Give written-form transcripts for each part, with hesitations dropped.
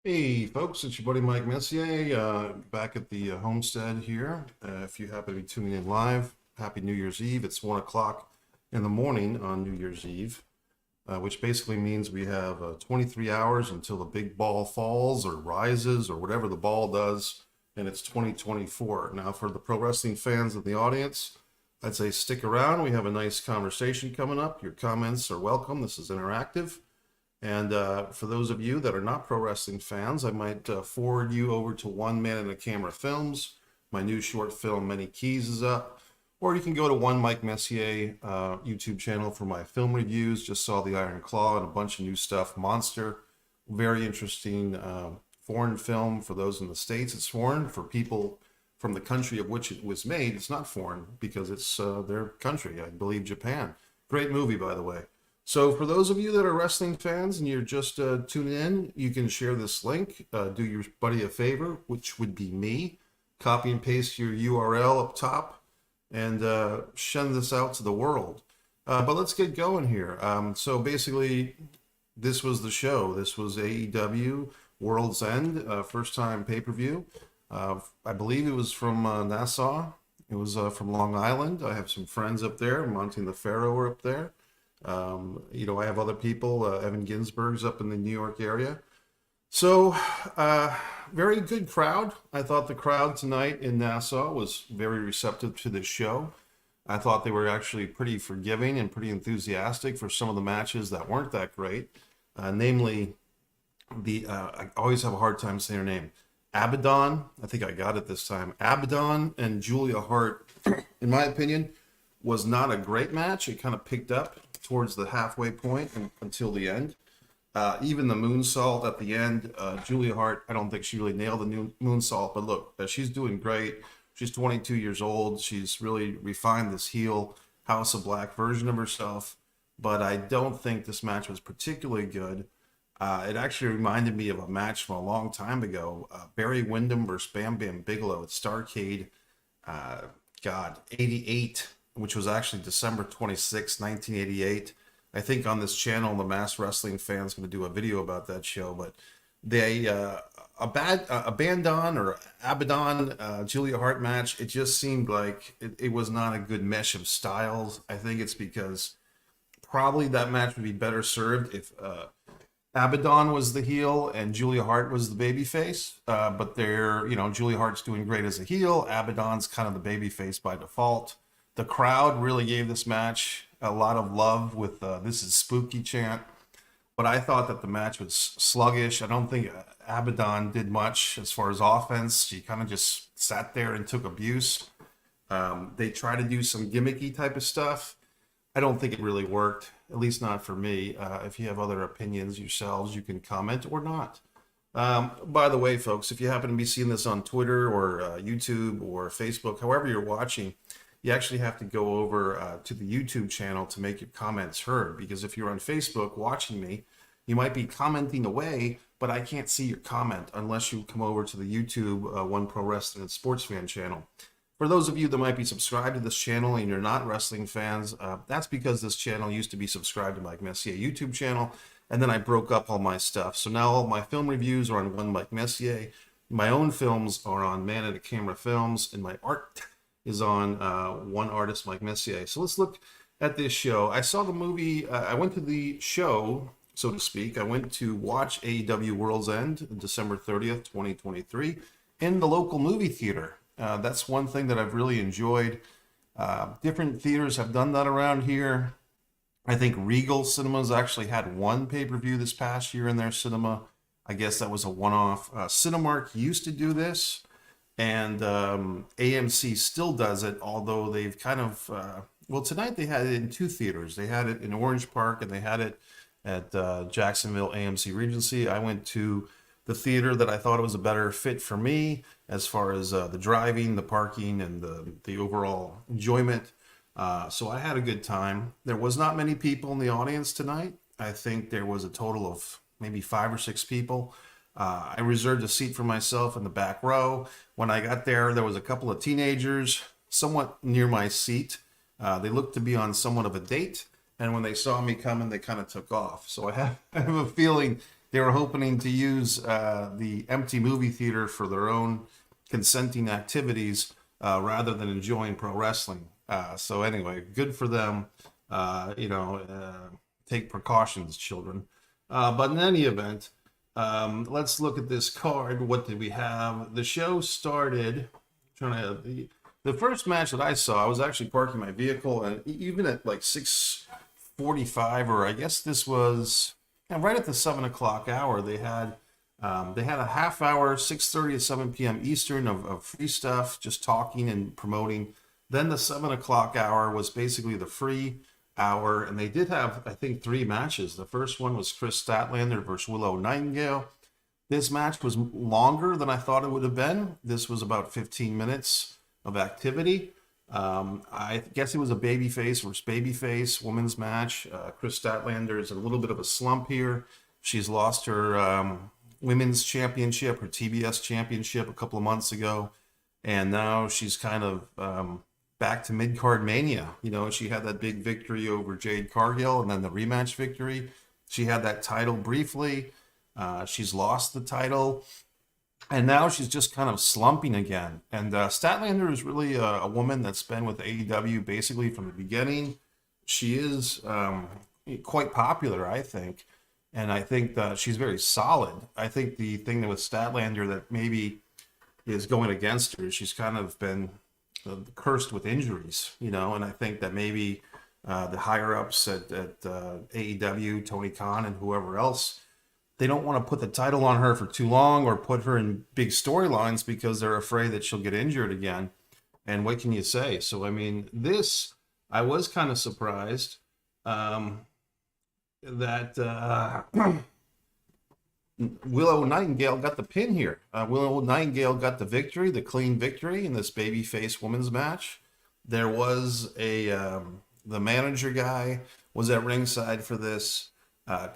Hey folks, it's your buddy Mike Messier back at the homestead here. If you happen to be tuning in live, happy New Year's Eve. It's 1 o'clock in the morning on New Year's Eve, which basically means we have 23 hours until the big ball falls or rises or whatever the ball does, and it's 2024. Now, for the pro wrestling fans in the audience, I'd say stick around. We have a nice conversation coming up. Your comments are welcome. This is interactive. And for those of you that are not pro wrestling fans, I might forward you over to One Man and a Camera Films. My new short film, Many Keys, is up. Or you can go to One Mike Messier YouTube channel for my film reviews. Just saw The Iron Claw and a bunch of new stuff. Monster, very interesting foreign film for those in the States. It's foreign for people from the country of which it was made. It's not foreign because it's their country, I believe Japan. Great movie, by the way. So for those of you that are wrestling fans and you're just tuning in, you can share this link. Do your buddy a favor, which would be me. Copy and paste your URL up top and send this out to the world. But let's get going here. So basically, this was the show. This was AEW World's End, first time pay-per-view. I believe it was from Nassau. It was from Long Island. I have some friends up there. Monty and the Pharaoh were up there. I have other people. Evan Ginsberg's up in the New York area. So, very good crowd. I thought the crowd tonight in Nassau was very receptive to this show. I thought they were actually pretty forgiving and pretty enthusiastic for some of the matches that weren't that great. Namely, I always have a hard time saying her name. Abaddon. I think I got it this time. Abaddon and Julia Hart, in my opinion, was not a great match. It kind of picked up towards the halfway point until the end. Even the moonsault at the end, Julia Hart, I don't think she really nailed the new moonsault, but look, she's doing great. She's 22 years old. She's really refined this heel House of Black version of herself, but I don't think this match was particularly good. It actually reminded me of a match from a long time ago, Barry Windham versus Bam Bam Bigelow at Starrcade, 88, which was actually December 26, 1988. I think on this channel, the Mass Wrestling Fan's going to do a video about that show. But they Abandon or Abaddon Julia Hart match, it just seemed like it was not a good mesh of styles. I think it's because probably that match would be better served if Abaddon was the heel and Julia Hart was the babyface. But Julia Hart's doing great as a heel. Abaddon's kind of the babyface by default. The crowd really gave this match a lot of love with "This is Spooky" chant, but I thought that the match was sluggish. I don't think Abaddon did much as far as offense. She kind of just sat there and took abuse. They tried to do some gimmicky type of stuff. I don't think it really worked, at least not for me. If you have other opinions yourselves, you can comment or not. By the way, folks, if you happen to be seeing this on Twitter or YouTube or Facebook, however you're watching, you actually have to go over to the YouTube channel to make your comments heard. Because if you're on Facebook watching me, you might be commenting away, but I can't see your comment unless you come over to the YouTube One Pro Wrestling and Sports Fan channel. For those of you that might be subscribed to this channel and you're not wrestling fans, that's because this channel used to be subscribed to Mike Messier YouTube channel, and then I broke up all my stuff. So now all my film reviews are on One Mike Messier. My own films are on Man and a Camera Films, and my art is on One Artist Mike Messier. So let's look at this show. I saw the movie, I went to the show, so to speak. I went to watch AEW World's End, December 30th, 2023, in the local movie theater. That's one thing that I've really enjoyed. Different theaters have done that around here. I think Regal Cinemas actually had one pay-per-view this past year in their cinema. I guess that was a one-off. Cinemark used to do this, and AMC still does it, although they've kind of, tonight they had it in two theaters. They had it in Orange Park, and they had it at Jacksonville AMC Regency. I went to the theater that I thought it was a better fit for me as far as the driving, the parking, and the overall enjoyment. So I had a good time. There was not many people in the audience tonight. I think there was a total of maybe 5 or 6 people. I reserved a seat for myself in the back row. When I got there, there was a couple of teenagers somewhat near my seat. They looked to be on somewhat of a date. And when they saw me coming, they kind of took off. So I have a feeling they were hoping to use the empty movie theater for their own consenting activities rather than enjoying pro wrestling. So anyway, good for them. Take precautions, children. But in any event, let's look at this card. What did we have? The show started. The first match that I saw, I was actually parking my vehicle, and even at like 6:45, or I guess this was right at the 7 o'clock hour, they had a half hour, 6:30 to 7 p.m. Eastern of free stuff, just talking and promoting. Then the 7 o'clock hour was basically the free hour, and they did have, I think, 3 matches. The first one was Chris Statlander versus Willow Nightingale. This match was longer than I thought it would have been. This was about 15 minutes of activity. I guess it was a babyface versus babyface women's match. Chris Statlander is in a little bit of a slump here. She's lost her women's championship, her TBS championship a couple of months ago, and now she's kind of back to mid-card mania. She had that big victory over Jade Cargill, and then the rematch victory. She had that title briefly. She's lost the title, and now she's just kind of slumping again. And Statlander is really a woman that's been with AEW basically from the beginning. She is quite popular, I think, and I think that she's very solid. I think the thing that with Statlander that maybe is going against her, she's kind of been cursed with injuries, and I think that maybe the higher ups at AEW, Tony Khan and whoever else, they don't want to put the title on her for too long or put her in big storylines because they're afraid that she'll get injured again. And what can you say? So, I mean, I was kind of surprised that Willow Nightingale got the pin here. Willow Nightingale got the victory, the clean victory in this babyface women's match. There was the manager guy was at ringside for this,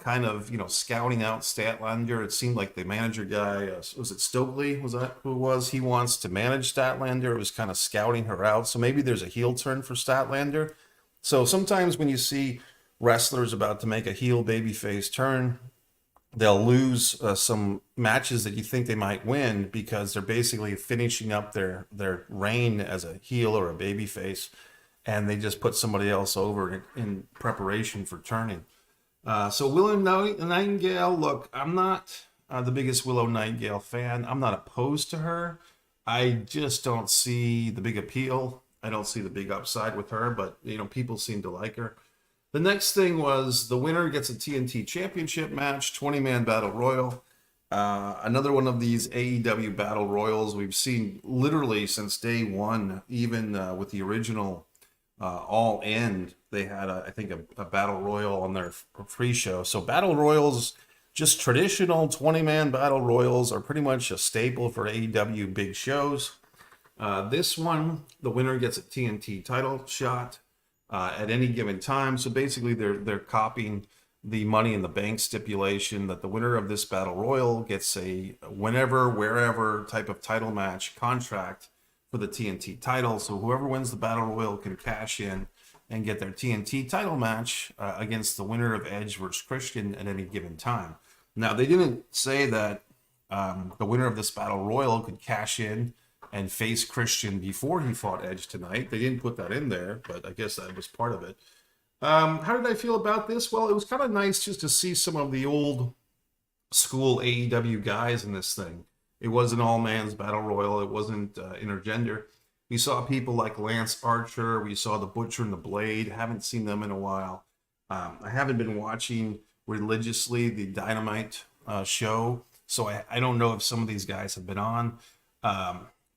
kind of, scouting out Statlander. It seemed like the manager guy, was it Stokely? Was that who it was? He wants to manage Statlander. It was kind of scouting her out. So maybe there's a heel turn for Statlander. So sometimes when you see wrestlers about to make a heel babyface turn, they'll lose some matches that you think they might win because they're basically finishing up their reign as a heel or a babyface, and they just put somebody else over in preparation for turning. So Willow Nightingale, look, I'm not the biggest Willow Nightingale fan. I'm not opposed to her. I just don't see the big appeal. I don't see the big upside with her, but people seem to like her. The next thing was the winner gets a TNT Championship match, 20-man Battle Royal. Another one of these AEW Battle Royals we've seen literally since day one, even with the original All In. They had, I think, a Battle Royal on their free show. So Battle Royals, just traditional 20-man Battle Royals, are pretty much a staple for AEW big shows. This one, the winner gets a TNT title shot at any given time. So basically they're copying the Money in the Bank stipulation that the winner of this Battle Royal gets a whenever, wherever type of title match contract for the TNT title. So whoever wins the Battle Royal can cash in and get their TNT title match against the winner of Edge versus Christian at any given time. Now, they didn't say that the winner of this Battle Royal could cash in and face Christian before he fought Edge tonight. They didn't put that in there, but I guess that was part of it. How did I feel about this? Well, it was kind of nice just to see some of the old school AEW guys in this thing. It wasn't all man's Battle Royal. It wasn't intergender. We saw people like Lance Archer. We saw the Butcher and the Blade. Haven't seen them in a while. I haven't been watching religiously the Dynamite show, so I don't know if some of these guys have been on.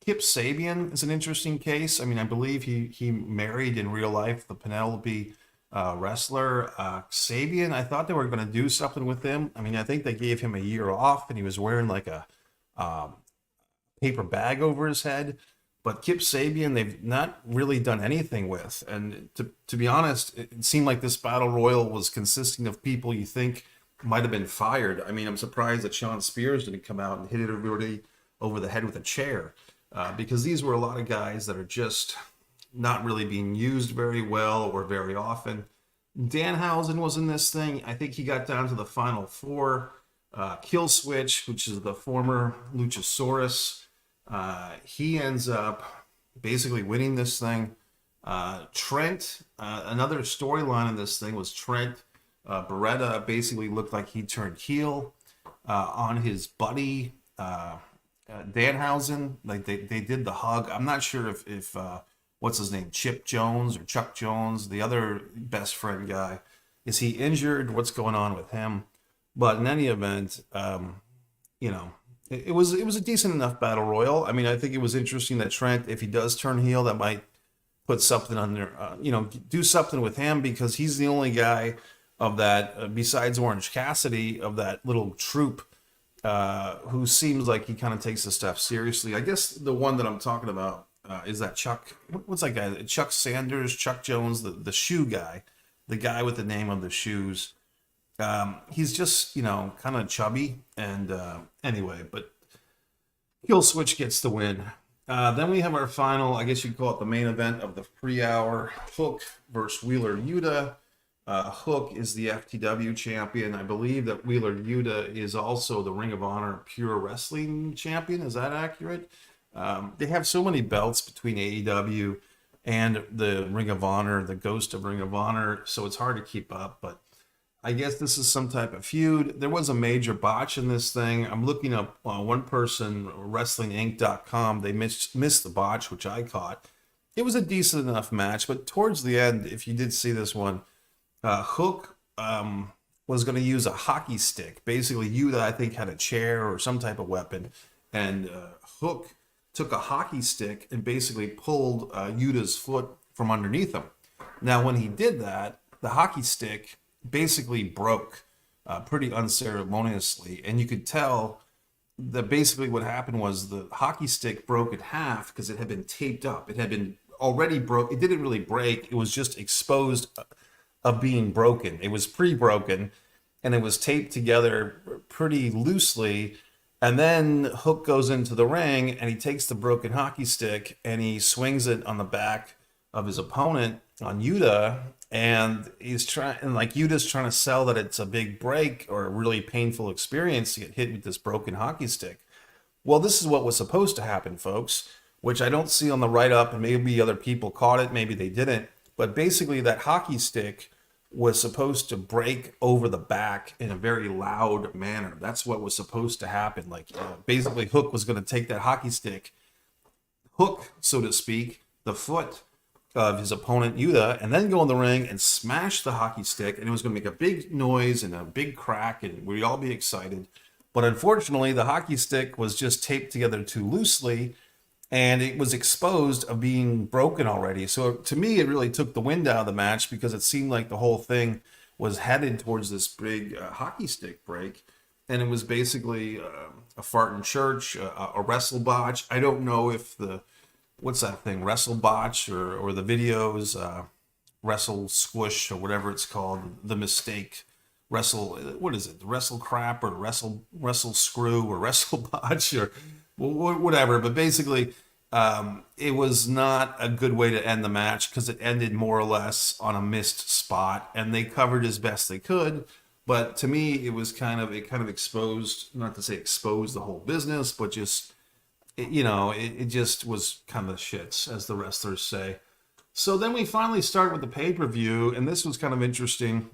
Kip Sabian is an interesting case. I mean, I believe he married in real life the Penelope wrestler. Sabian, I thought they were going to do something with him. I mean, I think they gave him a year off, and he was wearing like a paper bag over his head. But Kip Sabian, they've not really done anything with. And to be honest, it seemed like this Battle Royal was consisting of people you think might have been fired. I mean, I'm surprised that Sean Spears didn't come out and hit everybody over the head with a chair. Because these were a lot of guys that are just not really being used very well or very often. Danhausen was in this thing. I think he got down to the final four. Kill Switch, which is the former Luchasaurus, he ends up basically winning this thing. Trent, another storyline in this thing was Trent Beretta basically looked like he turned heel on his buddy Danhausen. Like they did the hug. I'm not sure if what's his name, Chip Jones or Chuck Jones, the other best friend guy, is he injured? What's going on with him? But in any event, you know, it was a decent enough battle royal. I mean, I think it was interesting that Trent, if he does turn heel, that might put something on there, you know, do something with him, because he's the only guy of that, besides Orange Cassidy, of that little troop, who seems like he kind of takes the stuff seriously. I guess the one that I'm talking about is that Chuck, what's that guy? Chuck Sanders, Chuck Jones, the shoe guy, the guy with the name of the shoes. He's just, you know, kind of chubby. And anyway, but Kill Switch gets the win. Then we have our final, I guess you'd call it the main event of the pre-hour, Hook versus Wheeler Yuta. Hook is the FTW champion. I believe that Wheeler Yuta is also the Ring of Honor Pure Wrestling champion. Is that accurate? They have so many belts between AEW and the Ring of Honor, the Ghost of Ring of Honor, so it's hard to keep up, but I guess this is some type of feud. There was a major botch in this thing. I'm looking up one person, WrestlingInc.com. They missed the botch, which I caught. It was a decent enough match, but towards the end, if you did see this one, Hook was going to use a hockey stick. Basically, Yuta, I think, had a chair or some type of weapon, and Hook took a hockey stick and basically pulled Yuta's foot from underneath him. Now, when he did that, the hockey stick basically broke pretty unceremoniously, and you could tell that basically what happened was the hockey stick broke in half because it had been taped up. It had been already broke. It didn't really break. It was just exposed of being broken. It was pre-broken, and it was taped together pretty loosely. And then Hook goes into the ring, and he takes the broken hockey stick and he swings it on the back of his opponent, on Yuta, and he's trying, and like Yuta's trying to sell that it's a big break or a really painful experience to get hit with this broken hockey stick. Well, this is what was supposed to happen, folks, which I don't see on the write-up, and maybe other people caught it, maybe they didn't. But basically, that hockey stick was supposed to break over the back in a very loud manner. That's what was supposed to happen. Like, basically, Hook was going to take that hockey stick, hook, so to speak, the foot of his opponent Yuta, and then go in the ring and smash the hockey stick, and it was going to make a big noise and a big crack, and we'd all be excited. But unfortunately, the hockey stick was just taped together too loosely, and it was exposed of being broken already. So to me, it really took the wind out of the match, because it seemed like the whole thing was headed towards this big hockey stick break. And it was basically a fart in church, a wrestle botch. I don't know if what's that thing, wrestle botch, or the videos, wrestle squish, or whatever it's called, the mistake, wrestle, what is it, wrestle crap, or wrestle screw, or wrestle botch, or whatever. But basically, it was not a good way to end the match, because it ended more or less on a missed spot, and they covered as best they could. But to me, it kind of exposed, not to say exposed the whole business, but just, it just was kind of shits, as the wrestlers say. So then we finally start with the pay-per-view, and this was kind of interesting.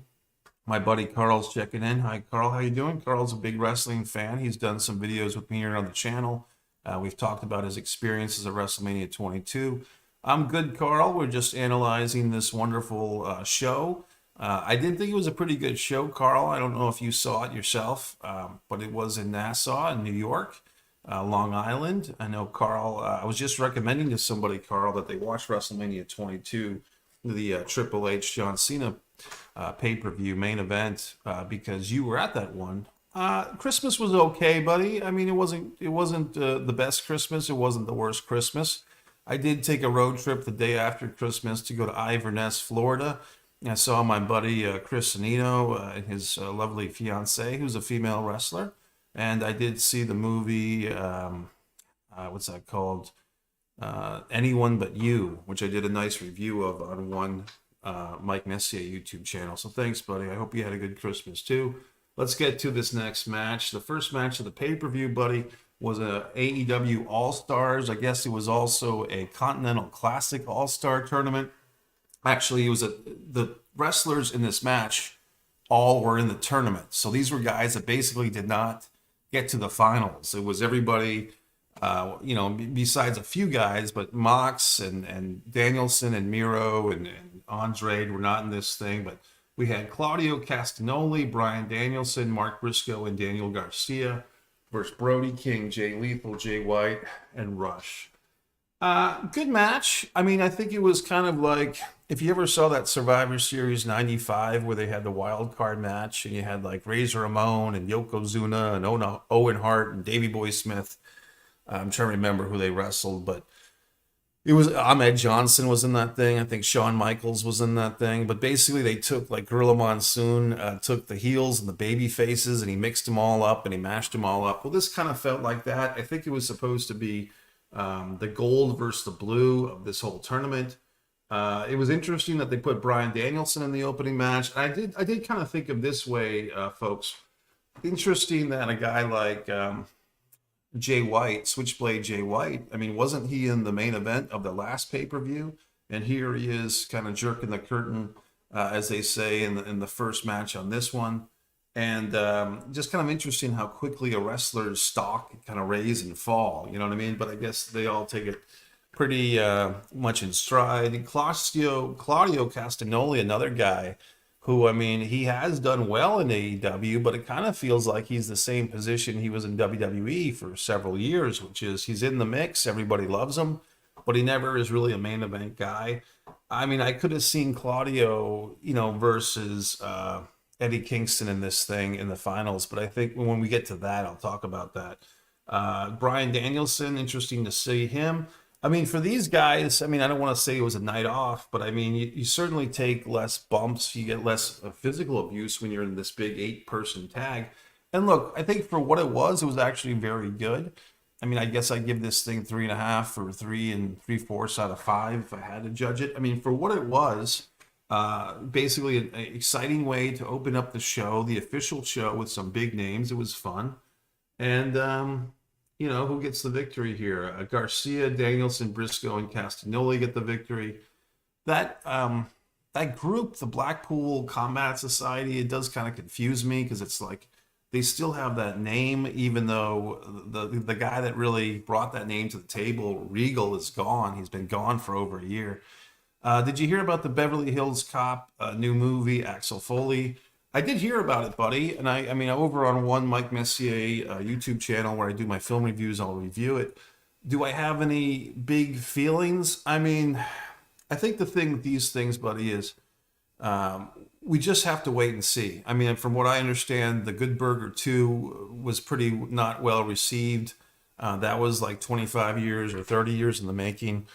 My buddy Carl's checking in. Hi, Carl. How you doing? Carl's a big wrestling fan. He's done some videos with me here on the channel. We've talked about his experiences at WrestleMania 22. I'm good, Carl. We're just analyzing this wonderful show. I did think it was a pretty good show, Carl. I don't know if you saw it yourself, but it was in Nassau, in New York, Long Island. I know, Carl, I was just recommending to somebody, Carl, that they watch WrestleMania 22, the Triple H John Cena pay-per-view main event, because you were at that one. Christmas was okay, buddy. I mean, it wasn't the best Christmas. It wasn't the worst Christmas. I did take a road trip the day after Christmas to go to Inverness, Florida. I saw my buddy Chris Anino and his lovely fiancée, who's a female wrestler. And I did see the movie, what's that called? Anyone But You, which I did a nice review of on one Mike Messier YouTube channel. So thanks, buddy. I hope you had a good Christmas too. let's get to this next match. The first match of the pay-per-view, buddy, was a AEW All-Stars. I guess it was also a Continental Classic All-Star tournament. Actually, it was the wrestlers in this match all were in the tournament. So these were guys that basically did not get to the finals. It was everybody, besides a few guys, but Mox and Danielson and Miro and Andrade were not in this thing. But we had Claudio Castagnoli, Bryan Danielson, Mark Briscoe, and Daniel Garcia versus Brody King, Jay Lethal, Jay White, and Rush. Good match. I mean, I think it was kind of like if you ever saw that Survivor Series '95 where they had the wild card match and you had like Razor Ramon and Yokozuna and Owen Hart and Davey Boy Smith. I'm trying to remember who they wrestled, but it was Ahmed Johnson was in that thing. I think Shawn Michaels was in that thing. But basically, they took like Gorilla Monsoon, took the heels and the baby faces, and he mixed them all up and he mashed them all up. Well, this kind of felt like that. I think it was supposed to be the gold versus the blue of this whole tournament. It was interesting that they put Bryan Danielson in the opening match. I did kind of think of this way, folks. Interesting that a guy like Jay White, Switchblade Jay White, I mean, wasn't he in the main event of the last pay-per-view? And here he is kind of jerking the curtain, as they say, in the first match on this one. And just kind of interesting how quickly a wrestler's stock can kind of raise and fall, you know what I mean? But I guess they all take it pretty much in stride. And Claudio Castagnoli, another guy who, I mean, he has done well in AEW, but it kind of feels like he's the same position he was in WWE for several years, which is he's in the mix, everybody loves him, but he never is really a main event guy. I mean, I could have seen Claudio, versus Eddie Kingston in this thing in the finals, but I think when we get to that, I'll talk about that. Bryan Danielson, interesting to see him. I mean, for these guys, I mean, I don't want to say it was a night off, but I mean, you certainly take less bumps, you get less physical abuse when you're in this big 8-person tag. And look, I think for what it was actually very good. I mean, I guess I give this thing 3.5 or 3 3/4 out of 5 if I had to judge it. I mean, for what it was, basically an exciting way to open up the show, the official show with some big names. It was fun. And, who gets the victory here? Garcia, Danielson, Briscoe, and Castagnoli get the victory. That group, the Blackpool Combat Society, it does kind of confuse me because it's like they still have that name, even though the guy that really brought that name to the table, Regal, is gone. He's been gone for over a year. Did you hear about the Beverly Hills Cop new movie, Axel Foley? I did hear about it, buddy. And I mean, over on one Mike Messier YouTube channel where I do my film reviews, I'll review it. Do I have any big feelings? I mean, I think the thing with these things, buddy, is we just have to wait and see. I mean, from what I understand, The Good Burger 2 was pretty not well received. That was like 25 years or 30 years in the making.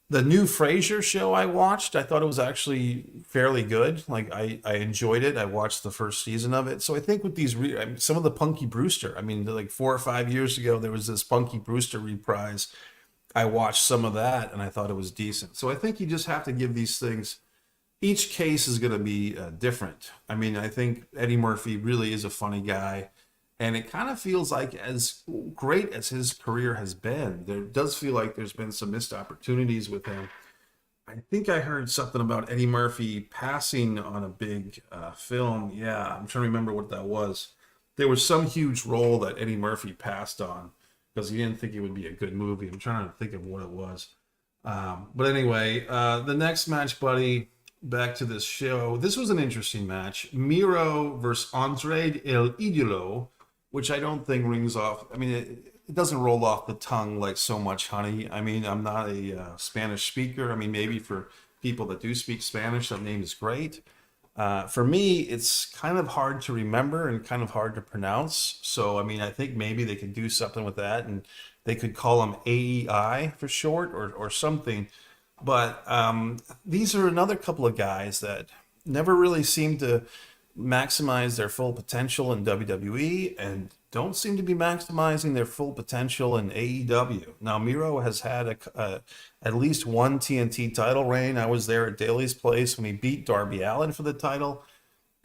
The new Frasier show I watched, I thought it was actually fairly good. Like I enjoyed it. I watched the first season of it. So I think with these, some of the Punky Brewster, I mean, like 4 or 5 years ago, there was this Punky Brewster reprise. I watched some of that and I thought it was decent. So I think you just have to give these things, each case is going to be different. I mean, I think Eddie Murphy really is a funny guy. And it kind of feels like, as great as his career has been, there does feel like there's been some missed opportunities with him. I think I heard something about Eddie Murphy passing on a big film. Yeah, I'm trying to remember what that was. There was some huge role that Eddie Murphy passed on because he didn't think it would be a good movie. I'm trying to think of what it was. But anyway, the next match, buddy, back to this show. This was an interesting match. Miro versus Andrade El Idolo, which I don't think rings off. I mean, it doesn't roll off the tongue like so much honey. I mean, I'm not a Spanish speaker. I mean, maybe for people that do speak Spanish, that name is great. For me, it's kind of hard to remember and kind of hard to pronounce. So, I mean, I think maybe they could do something with that and they could call him AEI for short or something. But these are another couple of guys that never really seem to maximize their full potential in WWE and don't seem to be maximizing their full potential in AEW. Now, Miro has had at least one TNT title reign. I was there at Daly's place when he beat Darby Allin for the title.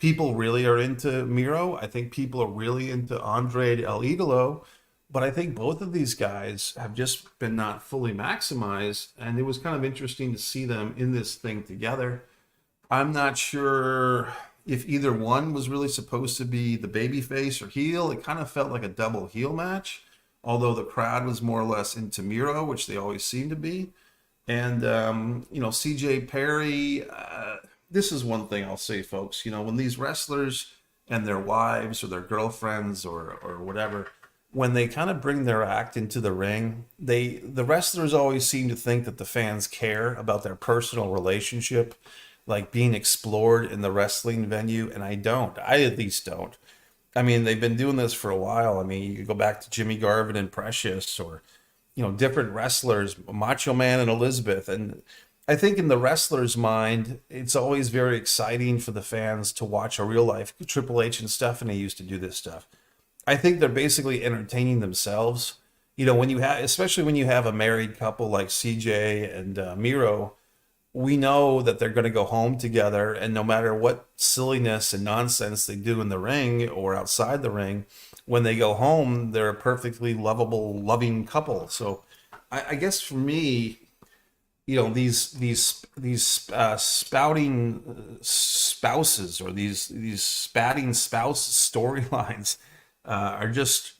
people really are into Miro. I think people are really into Andre El Idolo. But I think both of these guys have just been not fully maximized. And it was kind of interesting to see them in this thing together. I'm not sure if either one was really supposed to be the baby face or heel. It kind of felt like a double heel match, although the crowd was more or less into Miro, which they always seem to be. And, CJ Perry, this is one thing I'll say, folks. When these wrestlers and their wives or their girlfriends or whatever, when they kind of bring their act into the ring, the wrestlers always seem to think that the fans care about their personal relationship, like being explored in the wrestling venue, and I don't. I at least don't. I mean, they've been doing this for a while. I mean, you could go back to Jimmy Garvin and Precious, or different wrestlers, Macho Man and Elizabeth. And I think in the wrestler's mind, it's always very exciting for the fans to watch a real life. Triple H and Stephanie used to do this stuff. I think they're basically entertaining themselves. When you have, especially when you have a married couple like CJ and Miro, we know that they're going to go home together, and no matter what silliness and nonsense they do in the ring or outside the ring, when they go home, they're a perfectly lovable, loving couple. So I guess for me, these spouting spouses, or these spatting spouse storylines are just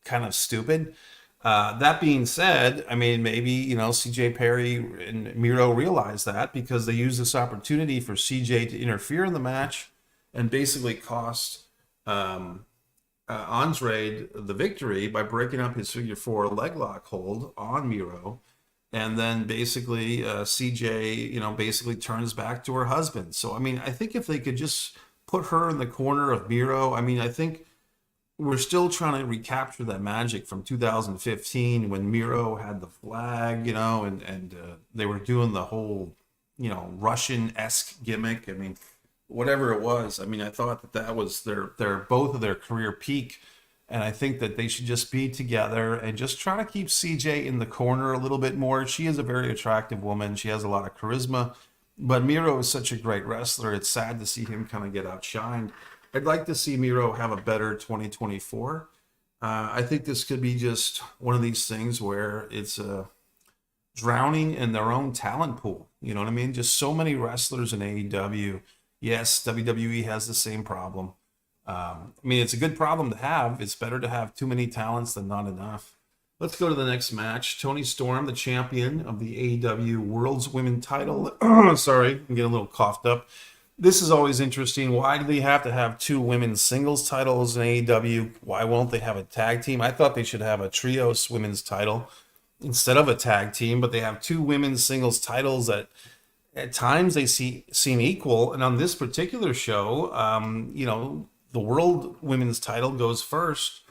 kind of stupid. That being said, I mean, maybe, CJ Perry and Miro realize that, because they use this opportunity for CJ to interfere in the match and basically cost Andre the victory by breaking up his figure four leg lock hold on Miro. And then basically CJ, basically turns back to her husband. So, I mean, I think if they could just put her in the corner of Miro, I mean, I think we're still trying to recapture that magic from 2015 when Miro had the flag, and they were doing the whole, Russian-esque gimmick. I mean, whatever it was. I mean, I thought that was their both of their career peak. And I think that they should just be together and just try to keep CJ in the corner a little bit more. She is a very attractive woman. She has a lot of charisma. But Miro is such a great wrestler. It's sad to see him kind of get outshined. I'd like to see Miro have a better 2024. I think this could be just one of these things where it's drowning in their own talent pool. You know what I mean? Just so many wrestlers in AEW. Yes, WWE has the same problem. I mean, it's a good problem to have. It's better to have too many talents than not enough. Let's go to the next match. Toni Storm, the champion of the AEW World's Women's title. Sorry, I'm getting a little coughed up. This is always interesting. Why do they have to have two women's singles titles in AEW? Why won't they have a tag team? I thought they should have a trios women's title instead of a tag team, but they have two women's singles titles that at times they seem equal. And on this particular show, the World Women's title goes first.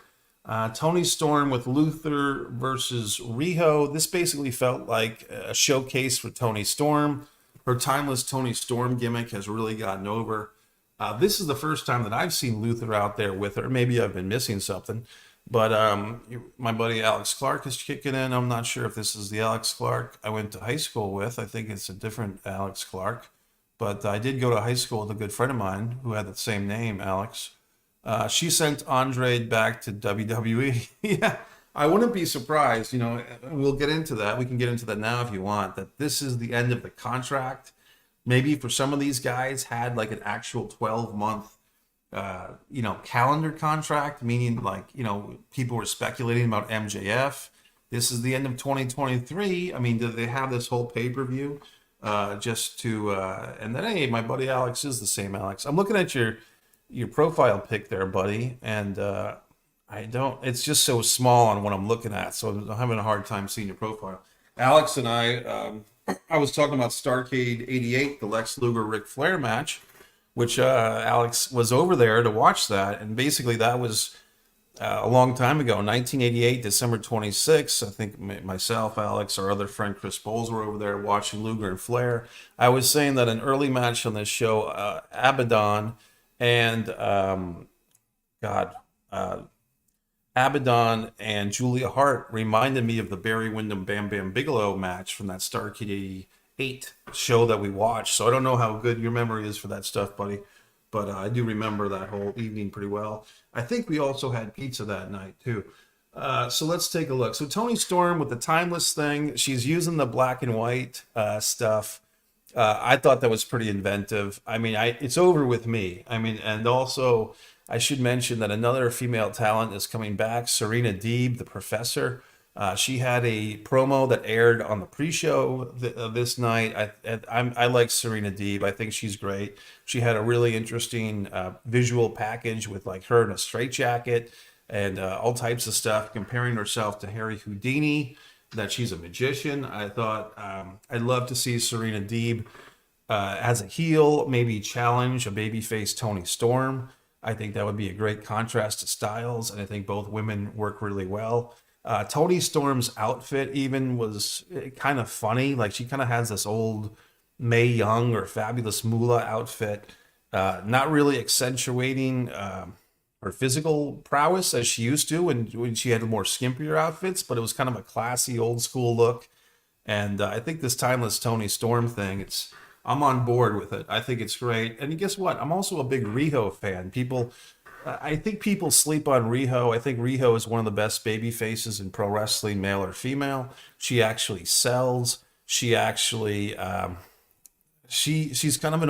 Toni Storm with Luther versus Riho. This basically felt like a showcase for Toni Storm. Her timeless Toni Storm gimmick has really gotten over. This is the first time that I've seen Luther out there with her. Maybe I've been missing something. But my buddy Alex Clark is kicking in. I'm not sure if this is the Alex Clark I went to high school with. I think it's a different Alex Clark. But I did go to high school with a good friend of mine who had the same name, Alex. She sent Andre back to WWE. Yeah, I wouldn't be surprised. We'll get into that. We can get into that now if you want. That this is the end of the contract. Maybe for some of these guys had like an actual 12-month, calendar contract, meaning like, people were speculating about MJF. This is the end of 2023. I mean, do they have this whole pay-per-view just to, and then, hey, my buddy Alex is the same Alex. I'm looking at your profile pic there, buddy, and it's just so small on what I'm looking at, so I'm having a hard time seeing your profile. Alex and I was talking about Starrcade 88, the Lex Luger Ric Flair match, which Alex was over there to watch that, and basically that was a long time ago, 1988, December 26th. I think myself, Alex, our other friend Chris Bowles were over there watching Luger and Flair. I was saying that an early match on this show, Abaddon and Abaddon and Julia Hart reminded me of the Barry Windham Bam Bam Bigelow match from that Starrcade 88 show that we watched. So I don't know how good your memory is for that stuff, buddy. but I do remember that whole evening pretty well. I think we also had pizza that night too. So let's take a look. So Toni Storm with the timeless thing, she's using the black and white stuff. I thought that was pretty inventive. I mean, it's over with me. I mean, and also I should mention that another female talent is coming back, Serena Deeb, the professor. She had a promo that aired on the pre-show this night. I like Serena Deeb. I think she's great. She had a really interesting visual package with like her in a straitjacket and all types of stuff, comparing herself to Harry Houdini, that she's a magician. I thought I'd love to see Serena Deeb as a heel, maybe challenge a babyface Toni Storm. I think that would be a great contrast to styles, and I think both women work really well. Toni Storm's outfit even was kind of funny. Like she kind of has this old Mae Young or Fabulous Moolah outfit, not really accentuating her physical prowess as she used to when she had more skimpier outfits, but it was kind of a classy old school look. And I think this timeless Toni Storm thing, I'm on board with it. I think it's great. And guess what? I'm also a big Riho fan. I think people sleep on Riho. I think Riho is one of the best baby faces in pro wrestling, male or female. She actually sells. She actually she's kind of an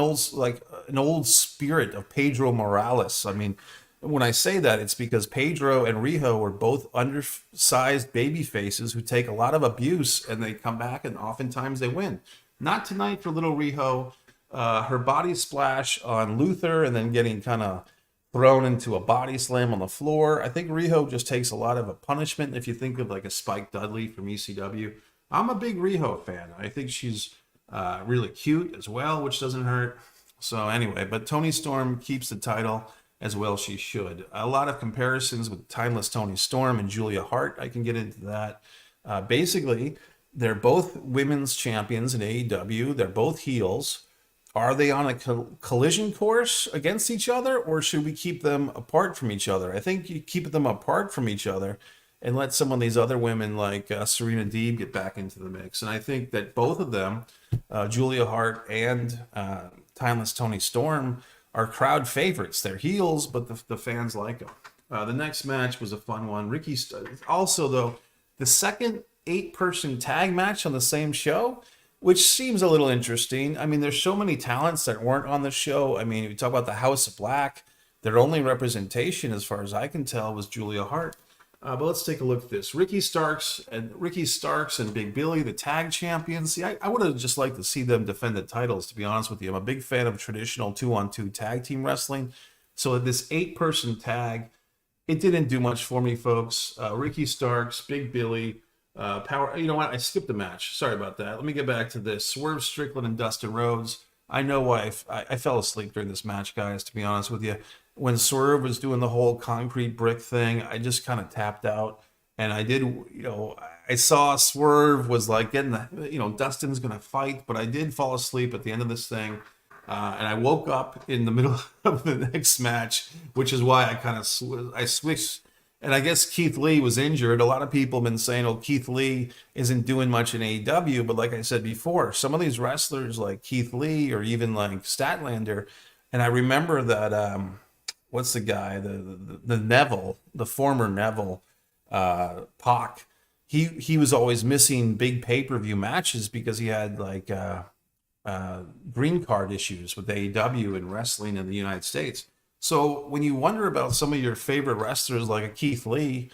old spirit of Pedro Morales. I mean, when I say that, it's because Pedro and Riho are both undersized baby faces who take a lot of abuse and they come back and oftentimes they win. Not tonight for little Riho. Her body splash on Luther and then getting kind of thrown into a body slam on the floor. I think Riho just takes a lot of a punishment. If you think of like a Spike Dudley from ECW, I'm a big Riho fan. I think she's really cute as well, which doesn't hurt. So anyway, but Toni Storm keeps the title, as well she should. A lot of comparisons with timeless Toni Storm and Julia Hart. I can get into that. Basically, they're both women's champions in AEW. They're both heels. Are they on a collision course against each other, or should we keep them apart from each other? I think you keep them apart from each other and let some of these other women like Serena Deeb get back into the mix. And I think that both of them, Julia Hart and timeless Toni Storm, are crowd favorites. They're heels, but the fans like them. The next match was a fun one. Also, though, the second 8-person tag match on the same show, which seems a little interesting. I mean, there's so many talents that weren't on the show. I mean, if you talk about the House of Black, their only representation, as far as I can tell, was Julia Hart. But let's take a look at this. Ricky Starks and Big Billy, the tag champions. See, I would have just liked to see them defend the titles, to be honest with you. I'm a big fan of traditional 2-on-2 tag team wrestling. So this 8-person tag, it didn't do much for me, folks. Ricky Starks, Big Billy, Power. You know what? I skipped a match. Sorry about that. Let me get back to this. Swerve Strickland and Dustin Rhodes. I know why I fell asleep during this match, guys, to be honest with you. When Swerve was doing the whole concrete brick thing, I just kind of tapped out. And I saw Swerve was like getting Dustin's going to fight, but I did fall asleep at the end of this thing. And I woke up in the middle of the next match, which is why I switched. And I guess Keith Lee was injured. A lot of people have been saying, oh, Keith Lee isn't doing much in AEW. But like I said before, some of these wrestlers like Keith Lee or even like Statlander, and I remember that, what's the guy, the Neville, the former Neville, Pac, he was always missing big pay-per-view matches because he had like green card issues with AEW and wrestling in the United States. So when you wonder about some of your favorite wrestlers like a Keith Lee,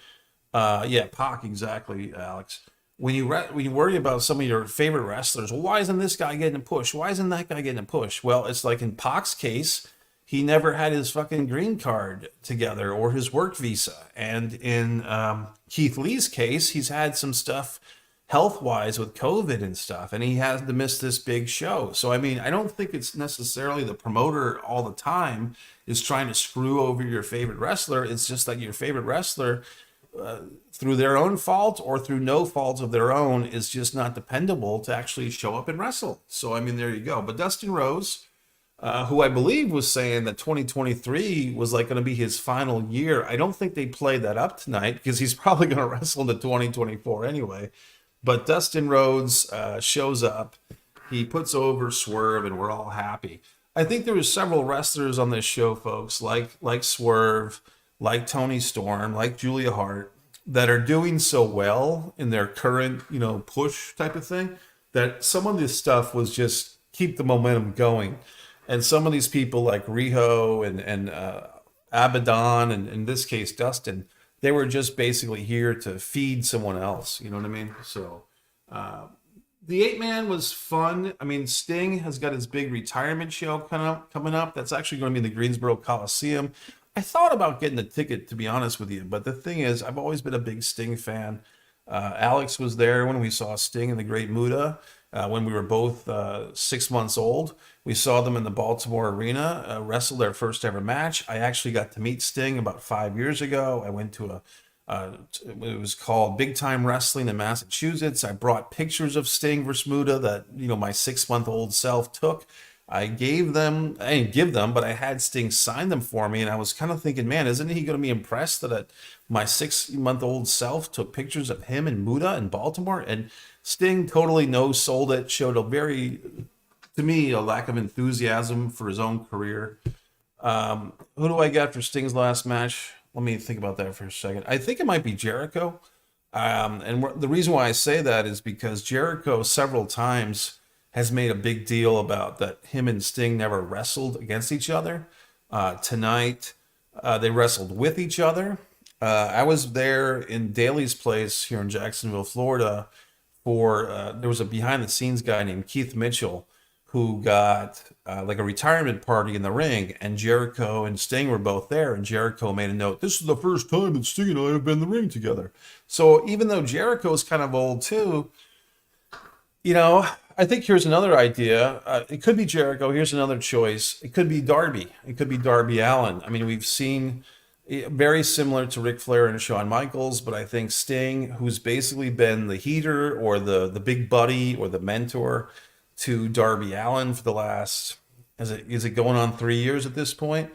Pac, exactly, Alex. When you worry about some of your favorite wrestlers, well, why isn't this guy getting a push? Why isn't that guy getting a push? Well, it's like in Pac's case, he never had his fucking green card together or his work visa. And in Keith Lee's case, he's had some stuff health-wise with COVID and stuff, and he has to miss this big show. So, I mean, I don't think it's necessarily the promoter all the time is trying to screw over your favorite wrestler. It's just that your favorite wrestler, through their own fault or through no fault of their own, is just not dependable to actually show up and wrestle. So, I mean, there you go. But Dustin Rhodes, who I believe was saying that 2023 was like going to be his final year. I don't think they played that up tonight because he's probably going to wrestle into 2024 anyway. But Dustin Rhodes shows up. He puts over Swerve, and we're all happy. I think there was several wrestlers on this show, folks, like Swerve, like Tony Storm, like Julia Hart, that are doing so well in their current, push type of thing, that some of this stuff was just keep the momentum going. And some of these people like Riho and Abaddon, and in this case Dustin, they were just basically here to feed someone else. You know what I mean? So the 8 man was fun. I mean, Sting has got his big retirement show coming up. That's actually going to be in the Greensboro Coliseum. I thought about getting a ticket, to be honest with you, but the thing is, I've always been a big Sting fan. Alex was there when we saw Sting in the Great Muta when we were both 6 months old. We saw them in the Baltimore Arena wrestle their first ever match. I actually got to meet Sting about 5 years ago. I went to it was called Big Time Wrestling in Massachusetts. I brought pictures of Sting versus Muta that, my 6-month-old self took. I didn't give them, but I had Sting sign them for me. And I was kind of thinking, man, isn't he going to be impressed that my 6-month-old self took pictures of him and Muta in Baltimore? And Sting totally no-sold it, showed to me, a lack of enthusiasm for his own career. Who do I got for Sting's last match? Let me think about that for a second. I think it might be Jericho. And the reason why I say that is because Jericho several times has made a big deal about that him and Sting never wrestled against each other. Tonight, they wrestled with each other. I was there in Daly's place here in Jacksonville, Florida, there was a behind the scenes guy named Keith Mitchell who got like a retirement party in the ring, and Jericho and Sting were both there, and Jericho made a note, this is the first time that Sting and I have been in the ring together. So even though Jericho's kind of old too, I think here's another idea. It could be Jericho. Here's another choice. It could be Darby. It could be Darby Allin. I mean, we've seen very similar to Ric Flair and Shawn Michaels, but I think Sting, who's basically been the heater or the big buddy or the mentor to Darby Allin for the last, is it going on 3 years at this point?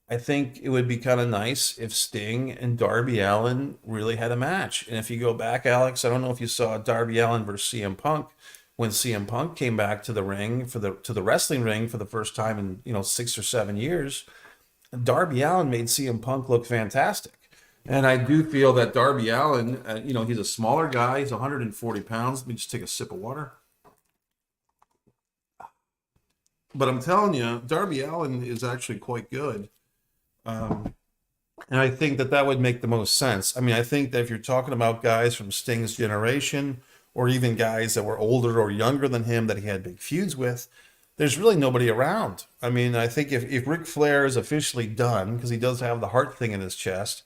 I think it would be kind of nice if Sting and Darby Allin really had a match. And if you go back, Alex, I don't know if you saw Darby Allin versus CM Punk, when CM Punk came back to the ring to the wrestling ring for the first time in 6 or 7 years. Darby Allin made CM Punk look fantastic. And I do feel that Darby Allin, he's a smaller guy. He's 140 pounds. Let me just take a sip of water. But I'm telling you, Darby Allin is actually quite good. And I think that would make the most sense. I mean, I think that if you're talking about guys from Sting's generation, or even guys that were older or younger than him that he had big feuds with, there's really nobody around. I mean, I think if Ric Flair is officially done, because he does have the heart thing in his chest,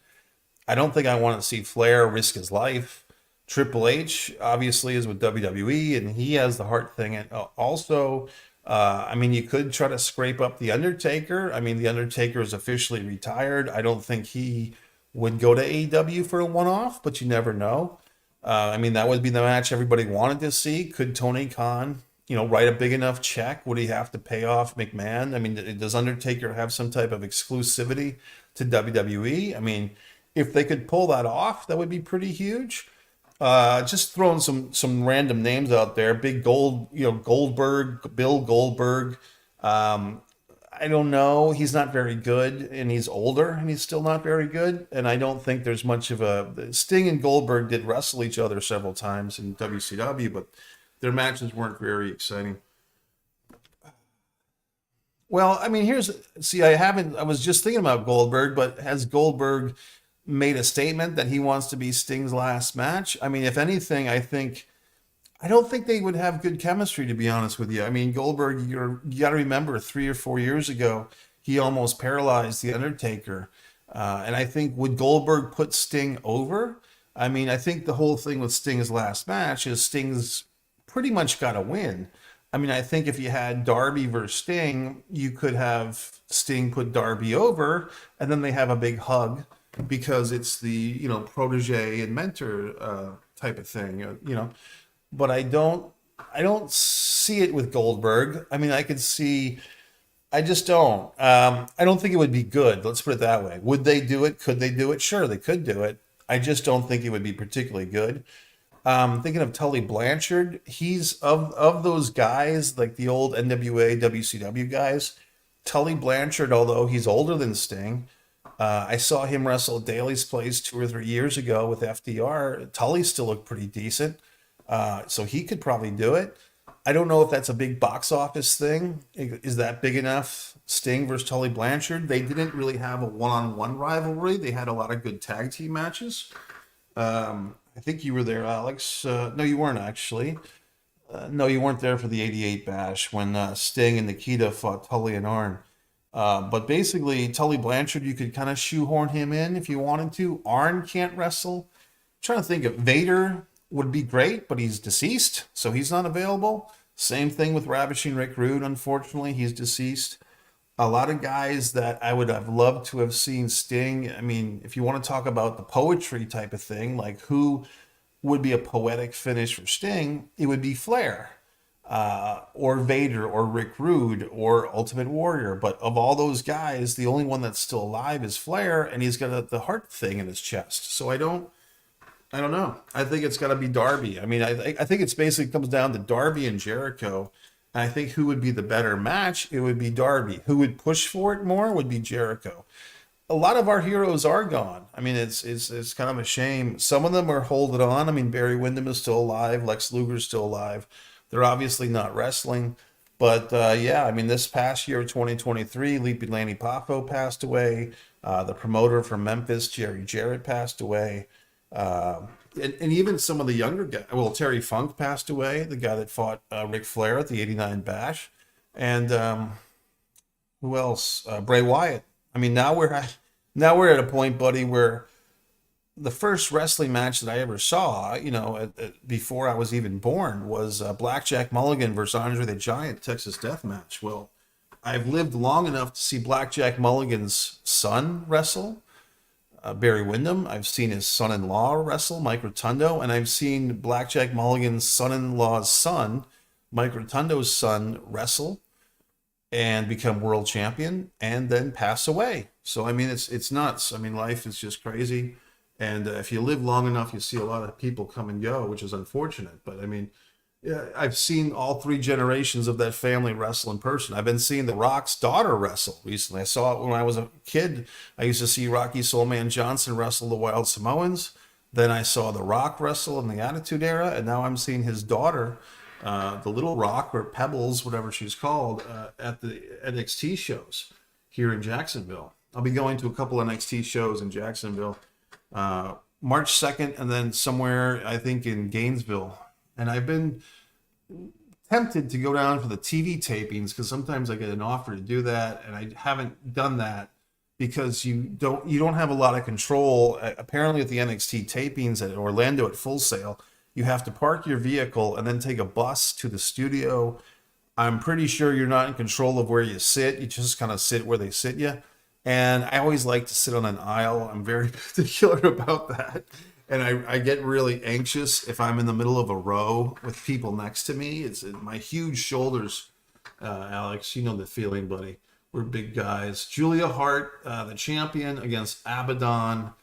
I don't think I want to see Flair risk his life. Triple H obviously is with WWE, and he has the heart thing. And also, I mean, you could try to scrape up The Undertaker. I mean, The Undertaker is officially retired. I don't think he would go to AEW for a one-off, but you never know. I mean, that would be the match everybody wanted to see. Could Tony Khan, write a big enough check? Would he have to pay off McMahon? I mean, does Undertaker have some type of exclusivity to WWE? I mean, if they could pull that off, that would be pretty huge. Just throwing some random names out there. Goldberg, Bill Goldberg. I don't know. He's not very good, and he's older, and he's still not very good. And I don't think there's much of Sting and Goldberg did wrestle each other several times in WCW, but their matches weren't very exciting. Well, I mean, I was just thinking about Goldberg, but has Goldberg made a statement that he wants to be Sting's last match? I mean, if anything, I don't think they would have good chemistry, to be honest with you. I mean, Goldberg, you got to remember 3 or 4 years ago, he almost paralyzed The Undertaker. And I think, would Goldberg put Sting over? I mean, I think the whole thing with Sting's last match is Sting's pretty much got to win. I mean, I think if you had Darby versus Sting, you could have Sting put Darby over, and then they have a big hug because it's the, protege and mentor type of thing, But I don't see it with Goldberg. I mean, I just don't. I don't think it would be good. Let's put it that way. Would they do it? Could they do it? Sure, they could do it. I just don't think it would be particularly good. Thinking of Tully Blanchard. He's of those guys, like the old NWA, WCW guys. Tully Blanchard, although he's older than Sting, I saw him wrestle at Daly's Place 2 or 3 years ago with FDR. Tully still looked pretty decent, so he could probably do it. I don't know if that's a big box office thing. Is that big enough? Sting versus Tully Blanchard. They didn't really have a one-on-one rivalry. They had a lot of good tag team matches. I think you were there, Alex. No, you weren't actually. No, you weren't there for the '88 Bash when Sting and Nikita fought Tully and Arn. But basically, Tully Blanchard, you could kind of shoehorn him in if you wanted to. Arn can't wrestle. I'm trying to think of Vader would be great, but he's deceased, so he's not available. Same thing with Ravishing Rick Rude. Unfortunately, he's deceased. A lot of guys that I would have loved to have seen Sting. I mean, if you want to talk about the poetry type of thing, like who would be a poetic finish for Sting, it would be Flair, or Vader, or Rick Rude, or Ultimate Warrior. But of all those guys, the only one that's still alive is Flair, and he's got the heart thing in his chest. So I don't know. I think it's got to be Darby. I mean, I think it's basically comes down to Darby and Jericho. And I think who would be the better match? It would be Darby. Who would push for it more would be Jericho. A lot of our heroes are gone. I mean, it's kind of a shame. Some of them are holding on. I mean, Barry Windham is still alive. Lex Luger's still alive. They're obviously not wrestling. But yeah, I mean, this past year, 2023, Leaping Lanny Poffo passed away. The promoter from Memphis, Jerry Jarrett, passed away. And even some of the younger guys. Well, Terry Funk passed away, the guy that fought Ric Flair at the '89 Bash, and who else? Bray Wyatt. I mean, now we're at a point, buddy, where the first wrestling match that I ever saw, before I was even born, was Blackjack Mulligan versus Andre the Giant Texas Death Match. Well, I've lived long enough to see Blackjack Mulligan's son wrestle. Barry Windham. I've seen his son-in-law wrestle, Mike Rotundo, and I've seen Blackjack Mulligan's son-in-law's son, Mike Rotundo's son, wrestle and become world champion and then pass away. So I mean, it's nuts. I mean, life is just crazy, and if you live long enough, you see a lot of people come and go, which is unfortunate. But I mean, yeah, I've seen all three generations of that family wrestle in person. I've been seeing The Rock's daughter wrestle recently. I saw it when I was a kid. I used to see Rocky Soulman Johnson wrestle the Wild Samoans. Then I saw The Rock wrestle in the Attitude Era, and now I'm seeing his daughter, the Little Rock, or Pebbles, whatever she's called, at the NXT shows here in Jacksonville. I'll be going to a couple NXT shows in Jacksonville, March 2nd, and then somewhere, I think, in Gainesville. And I've been tempted to go down for the TV tapings because sometimes I get an offer to do that, and I haven't done that because you don't have a lot of control. Apparently, at the NXT tapings at Orlando at Full Sail, you have to park your vehicle and then take a bus to the studio. I'm pretty sure you're not in control of where you sit. You just kind of sit where they sit you. And I always like to sit on an aisle. I'm very particular about that. And I get really anxious if I'm in the middle of a row with people next to me. It's my huge shoulders, Alex. You know the feeling, buddy. We're big guys. Julia Hart, the champion, against Abaddon.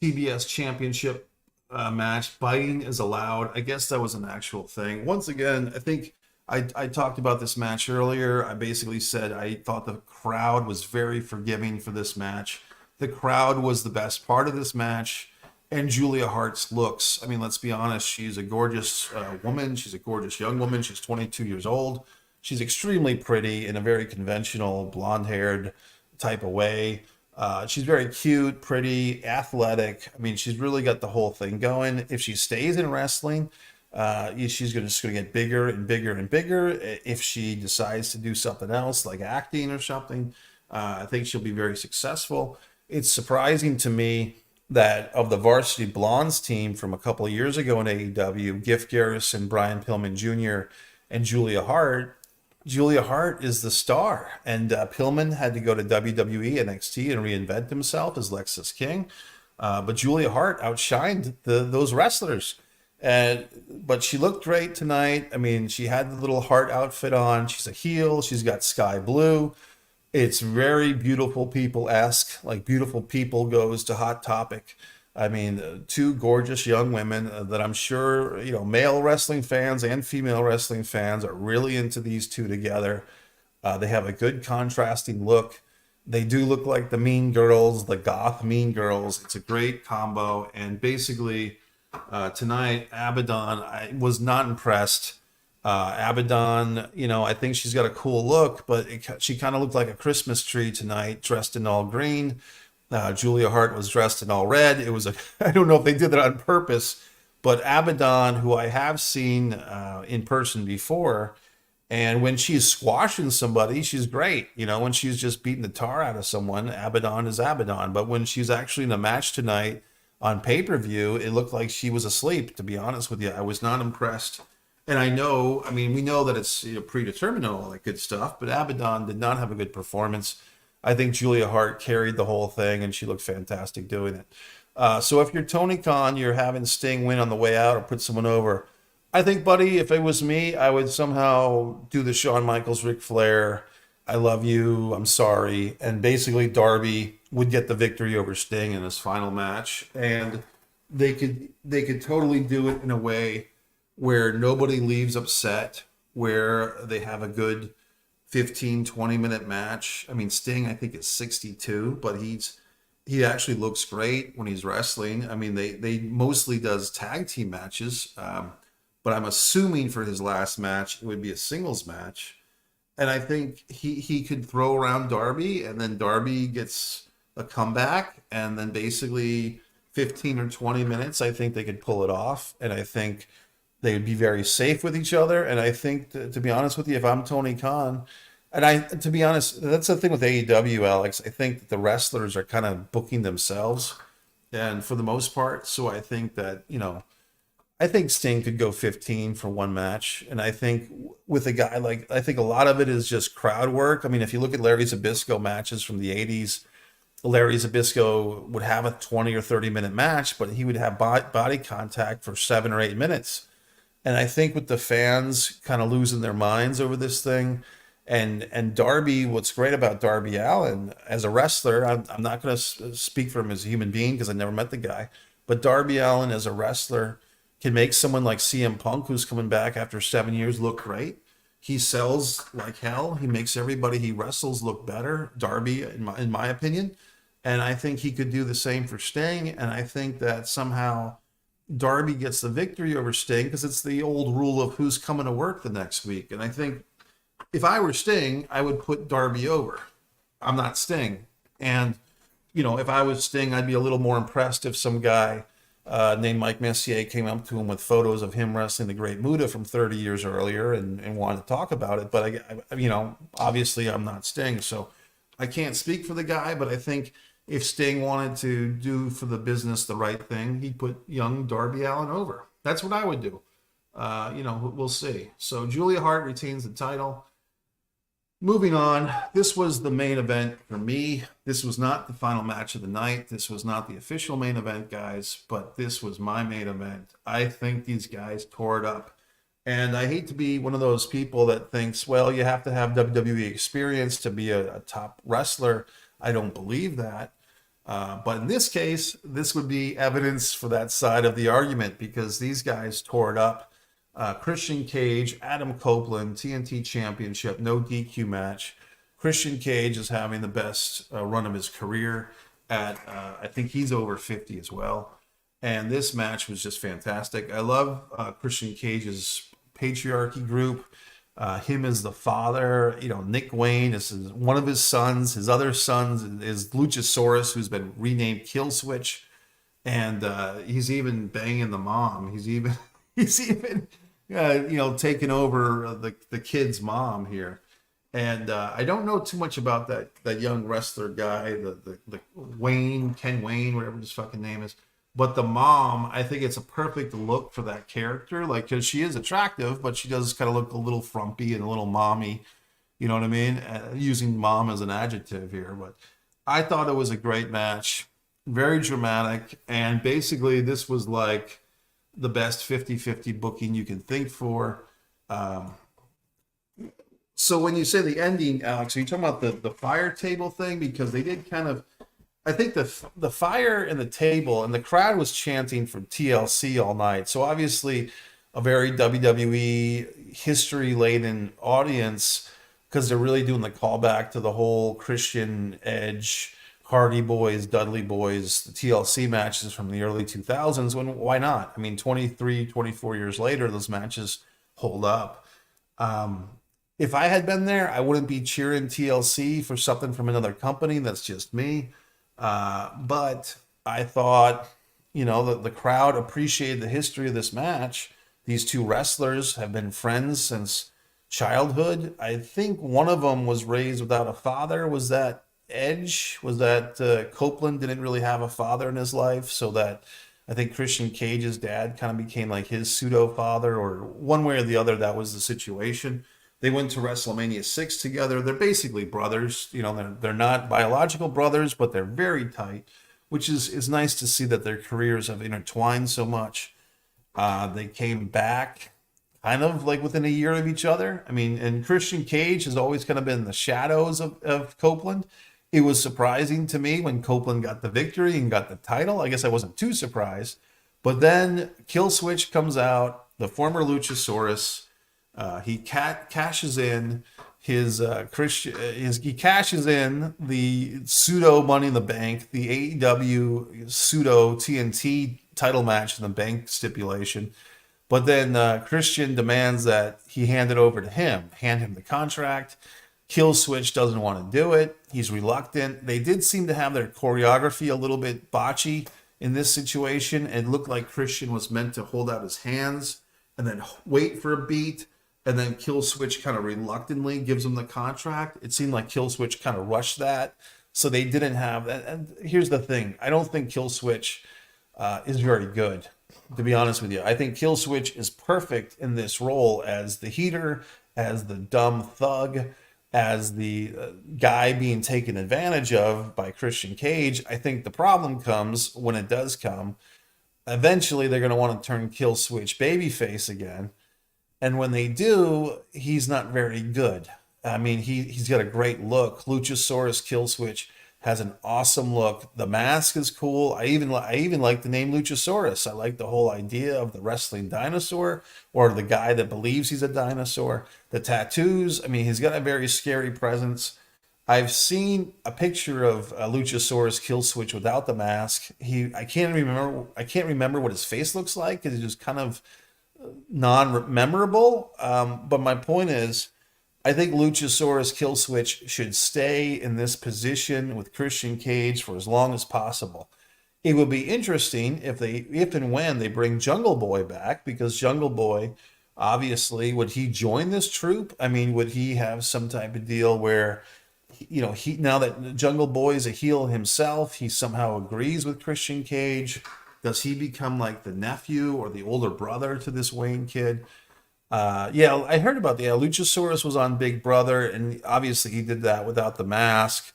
TBS championship match. Biting is allowed. I guess that was an actual thing. Once again, I think I talked about this match earlier. I basically said I thought the crowd was very forgiving for this match. The crowd was the best part of this match. And Julia Hart's looks. I mean, let's be honest. She's a gorgeous woman. She's a gorgeous young woman. She's 22 years old. She's extremely pretty in a very conventional blonde-haired type of way. She's very cute, pretty, athletic. I mean, she's really got the whole thing going. If she stays in wrestling, she's just going to get bigger and bigger and bigger. If she decides to do something else, like acting or something, I think she'll be very successful. It's surprising to me that of the Varsity Blondes team from a couple of years ago in AEW, Gift Garrison, Brian Pillman Jr., and Julia Hart is the star. And Pillman had to go to WWE NXT and reinvent himself as Lexis King. But Julia Hart outshined those wrestlers. But she looked great tonight. I mean, she had the little heart outfit on. She's a heel. She's got sky blue. It's very Beautiful People-esque, like Beautiful People goes to Hot Topic. I mean, two gorgeous young women that I'm sure, male wrestling fans and female wrestling fans are really into these two together. They have a good contrasting look. They do look like the Mean Girls, the goth Mean Girls. It's a great combo. And basically, tonight, Abaddon, I was not impressed. Abaddon, I think she's got a cool look, but she kind of looked like a Christmas tree tonight, dressed in all green. Julia Hart was dressed in all red. It was I don't know if they did that on purpose, but Abaddon, who I have seen in person before, and when she's squashing somebody, she's great. When she's just beating the tar out of someone, Abaddon is Abaddon. But when she's actually in a match tonight on pay-per-view, it looked like she was asleep, to be honest with you. I was not impressed. And I mean, we know that it's predetermined and all that good stuff, but Abaddon did not have a good performance. I think Julia Hart carried the whole thing, and she looked fantastic doing it. So if you're Tony Khan, you're having Sting win on the way out or put someone over. I think, buddy, if it was me, I would somehow do the Shawn Michaels, Ric Flair, I love you, I'm sorry. And basically, Darby would get the victory over Sting in his final match. And they could totally do it in a way where nobody leaves upset, where they have a good 15, 20-minute match. I mean, Sting, I think, is 62, but he actually looks great when he's wrestling. I mean, they mostly does tag team matches, but I'm assuming for his last match, it would be a singles match. And I think he could throw around Darby, and then Darby gets a comeback, and then basically 15 or 20 minutes, I think they could pull it off. And I think they would be very safe with each other. And I think, to be honest with you, if I'm Tony Khan, and to be honest, that's the thing with AEW, Alex. I think that the wrestlers are kind of booking themselves, and for the most part. So I think that, I think Sting could go 15 for one match. And I think with a guy I think a lot of it is just crowd work. I mean, if you look at Larry Zbyszko matches from the 80s, Larry Zbyszko would have a 20 or 30-minute match, but he would have body contact for 7 or 8 minutes. And I think with the fans kind of losing their minds over this thing, and Darby, what's great about Darby Allin as a wrestler, I'm not going to speak for him as a human being because I never met the guy, but Darby Allin as a wrestler can make someone like CM Punk, who's coming back after 7 years, look great. He sells like hell. He makes everybody he wrestles look better, Darby, in my opinion. And I think he could do the same for Sting. And I think that somehow Darby gets the victory over Sting because it's the old rule of who's coming to work the next week. And I think if I were Sting, I would put Darby over. I'm not Sting. And, if I was Sting, I'd be a little more impressed if some guy named Mike Messier came up to him with photos of him wrestling the Great Muta from 30 years earlier and wanted to talk about it. But, obviously I'm not Sting, so I can't speak for the guy. But I think if Sting wanted to do for the business the right thing, he'd put young Darby Allin over. That's what I would do. We'll see. So Julia Hart retains the title. Moving on, this was the main event for me. This was not the final match of the night. This was not the official main event, guys, but this was my main event. I think these guys tore it up. And I hate to be one of those people that thinks, well, you have to have WWE experience to be a top wrestler. I don't believe that. But in this case, this would be evidence for that side of the argument because these guys tore it up. Christian Cage, Adam Copeland, TNT Championship, no DQ match. Christian Cage is having the best run of his career at, I think he's over 50 as well. And this match was just fantastic. I love Christian Cage's patriarchy group. Him as the father, Nick Wayne is one of his sons. His other son is Luchasaurus, who's been renamed Killswitch. And he's even banging the mom. He's even taking over the kid's mom here. And I don't know too much about that young wrestler guy, the Ken Wayne, whatever his fucking name is. But the mom, I think it's a perfect look for that character, because she is attractive, but she does kind of look a little frumpy and a little mommy. You know what I mean? Using mom as an adjective here. But I thought it was a great match, very dramatic, and basically this was like the best 50-50 booking you can think for. So when you say the ending, Alex, are you talking about the fire table thing? Because they did kind of I think the fire in the table and the crowd was chanting for TLC all night. So obviously, a very WWE history laden audience because they're really doing the callback to the whole Christian Edge, Hardy Boys, Dudley Boys, the TLC matches from the early 2000s. When why not? I mean, 23, 24 years later, those matches hold up. Um, if I had been there, I wouldn't be cheering TLC for something from another company. That's just me. But I thought, the crowd appreciated the history of this match. These two wrestlers have been friends since childhood. I think one of them was raised without a father. Was that Edge? Was that Copeland didn't really have a father in his life? So that I think Christian Cage's dad kind of became like his pseudo father, or one way or the other, that was the situation. They went to WrestleMania 6 together. They're basically brothers. They're not biological brothers, but they're very tight, which is nice to see that their careers have intertwined so much. They came back kind of like within a year of each other. I mean, and Christian Cage has always kind of been in the shadows of Copeland. It was surprising to me when Copeland got the victory and got the title. I guess I wasn't too surprised. But then Killswitch comes out, the former Luchasaurus. He cashes in he cashes in the pseudo Money in the Bank, the AEW pseudo TNT title match in the bank stipulation. But then Christian demands that he hand it over to him, hand him the contract. Killswitch doesn't want to do it. He's reluctant. They did seem to have their choreography a little bit botchy in this situation. It looked like Christian was meant to hold out his hands and then wait for a beat. And then Killswitch kind of reluctantly gives him the contract. It seemed like Killswitch kind of rushed that. So they didn't have that. And here's the thing. I don't think Killswitch is very good, to be honest with you. I think Killswitch is perfect in this role as the heater, as the dumb thug, as the guy being taken advantage of by Christian Cage. I think the problem comes when it does come. Eventually, they're going to want to turn Killswitch babyface again. And when they do, he's not very good. I mean, he's got a great look. Luchasaurus Killswitch has an awesome look. The mask is cool. I even like the name Luchasaurus. I like the whole idea of the wrestling dinosaur, or the guy that believes he's a dinosaur. The tattoos. I mean, he's got a very scary presence. I've seen a picture of Luchasaurus Killswitch without the mask. I can't remember what his face looks like because he's just kind of non-memorable. But my point is, I think Luchasaurus Killswitch should stay in this position with Christian Cage for as long as possible. It would be interesting if and when they bring Jungle Boy back, because Jungle Boy, obviously, would he join this troupe? I mean, would he have some type of deal where, he, now that Jungle Boy is a heel himself, he somehow agrees with Christian Cage? Does he become like the nephew or the older brother to this Wayne kid? Yeah, I heard about Luchasaurus was on Big Brother, and obviously he did that without the mask.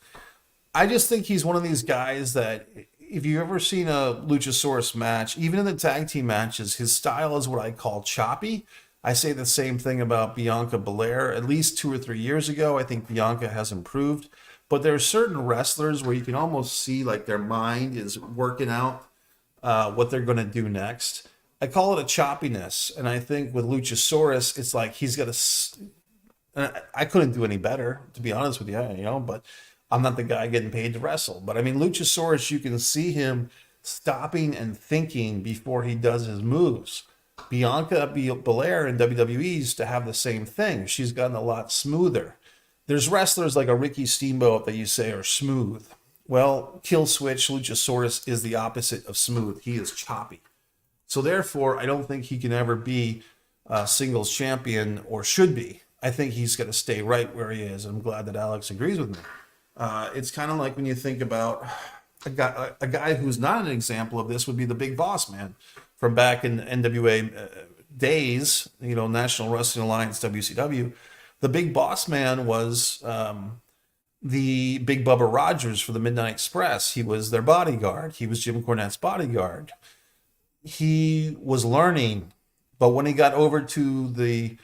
I just think he's one of these guys that, if you've ever seen a Luchasaurus match, even in the tag team matches, his style is what I call choppy. I say the same thing about Bianca Belair. At least 2 or 3 years ago, I think Bianca has improved. But there are certain wrestlers where you can almost see like their mind is working out what they're going to do next. I call it a choppiness, and I think with Luchasaurus, it's like he's got a. I couldn't do any better, to be honest with you, but I'm not the guy getting paid to wrestle. But I mean, Luchasaurus, you can see him stopping and thinking before he does his moves. Bianca Belair in WWE used to have the same thing. She's gotten a lot smoother. There's wrestlers like a Ricky Steamboat that you say are smooth. Well, Killswitch Luchasaurus is the opposite of smooth. He is choppy. So therefore, I don't think he can ever be a singles champion, or should be. I think he's going to stay right where he is. I'm glad that Alex agrees with me. It's kind of like when you think about a guy who's not an example of this would be the Big Boss Man from back in NWA days, National Wrestling Alliance, WCW. The Big Boss Man was the Big Bubba Rogers for the Midnight Express. He was their bodyguard. He was Jim Cornette's bodyguard. He was learning, but when he got over to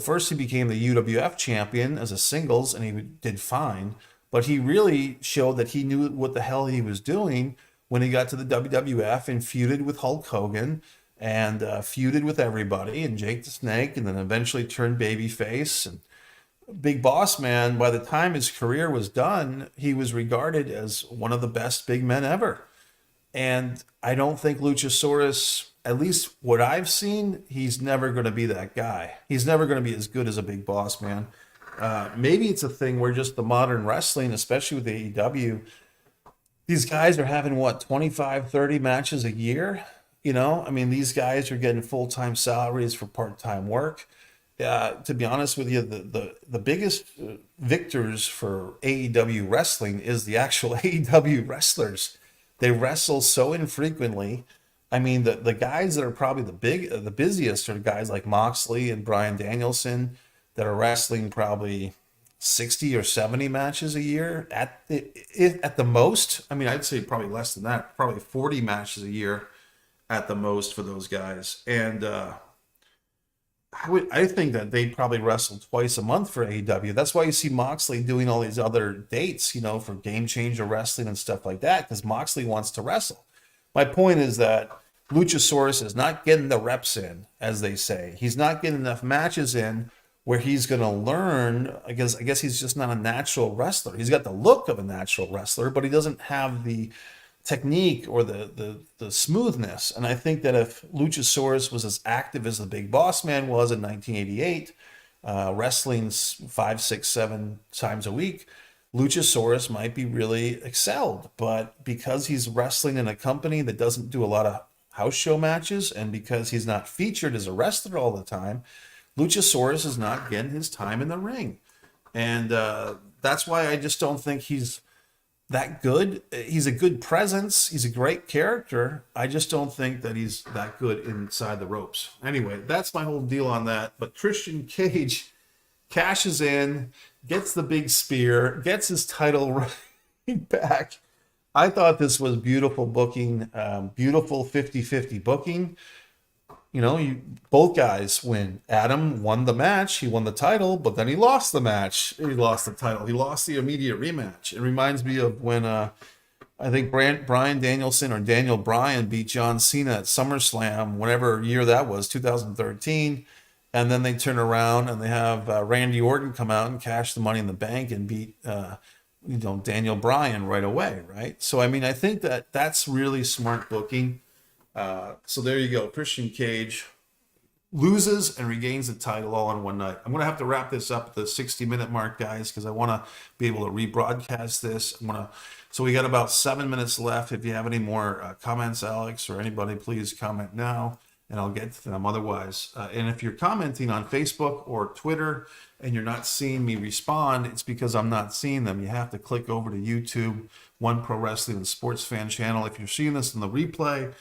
first he became the UWF champion as a singles, and he did fine. but he really showed that he knew what the hell he was doing when he got to the WWF and feuded with Hulk Hogan and feuded with everybody and Jake the Snake, and then eventually turned babyface. And Big Boss Man, by the time his career was done, he was regarded as one of the best big men ever. And I don't think Luchasaurus, at least what I've seen, he's never going to be that guy. He's never going to be as good as a Big Boss Man. Maybe it's a thing where just the modern wrestling, especially with AEW, these guys are having what, 25, 30 matches a year. I mean, these guys are getting full-time salaries for part-time work. To be honest with you, the biggest victors for AEW wrestling is the actual AEW wrestlers. They wrestle so infrequently. I mean, the guys that are probably the busiest are guys like Moxley and Bryan Danielson that are wrestling probably 60 or 70 matches a year at the most. I mean, I'd say probably less than that, probably 40 matches a year at the most for those guys. And I think that they probably wrestle twice a month for AEW. That's why you see Moxley doing all these other dates, for Game Changer Wrestling and stuff like that, because Moxley wants to wrestle. My point is that Luchasaurus is not getting the reps in, as they say. He's not getting enough matches in where he's going to learn. I guess he's just not a natural wrestler. He's got the look of a natural wrestler, but he doesn't have the technique or the smoothness. And I think that if Luchasaurus was as active as the Big Boss Man was in 1988, wrestling 5, 6, 7 times a week, Luchasaurus might be really excelled. But because he's wrestling in a company that doesn't do a lot of house show matches, and because he's not featured as a wrestler all the time, Luchasaurus is not getting his time in the ring. And that's why I just don't think he's that good. He's a good presence. He's a great character. I just don't think that he's that good inside the ropes. Anyway, that's my whole deal on that. But Christian Cage cashes in, gets the big spear, gets his title right back. I thought this was beautiful booking, beautiful 50-50 booking. Both guys win. Adam won the match. He won the title, but then he lost the match. He lost the title. He lost the immediate rematch. It reminds me of when I think Bryan Danielson or Daniel Bryan beat John Cena at SummerSlam, whatever year that was, 2013. And then they turn around and they have Randy Orton come out and cash the Money in the Bank and beat Daniel Bryan right away, right? So, I mean, I think that that's really smart booking. So there you go. Christian Cage loses and regains the title all in one night. I'm going to have to wrap this up at the 60-minute mark, guys, because I want to be able to rebroadcast this. So we got about 7 minutes left. If you have any more comments, Alex, or anybody, please comment now, and I'll get to them otherwise. And if you're commenting on Facebook or Twitter and you're not seeing me respond, it's because I'm not seeing them. You have to click over to YouTube, One Pro Wrestling and Sports Fan channel. If you're seeing this in the replay,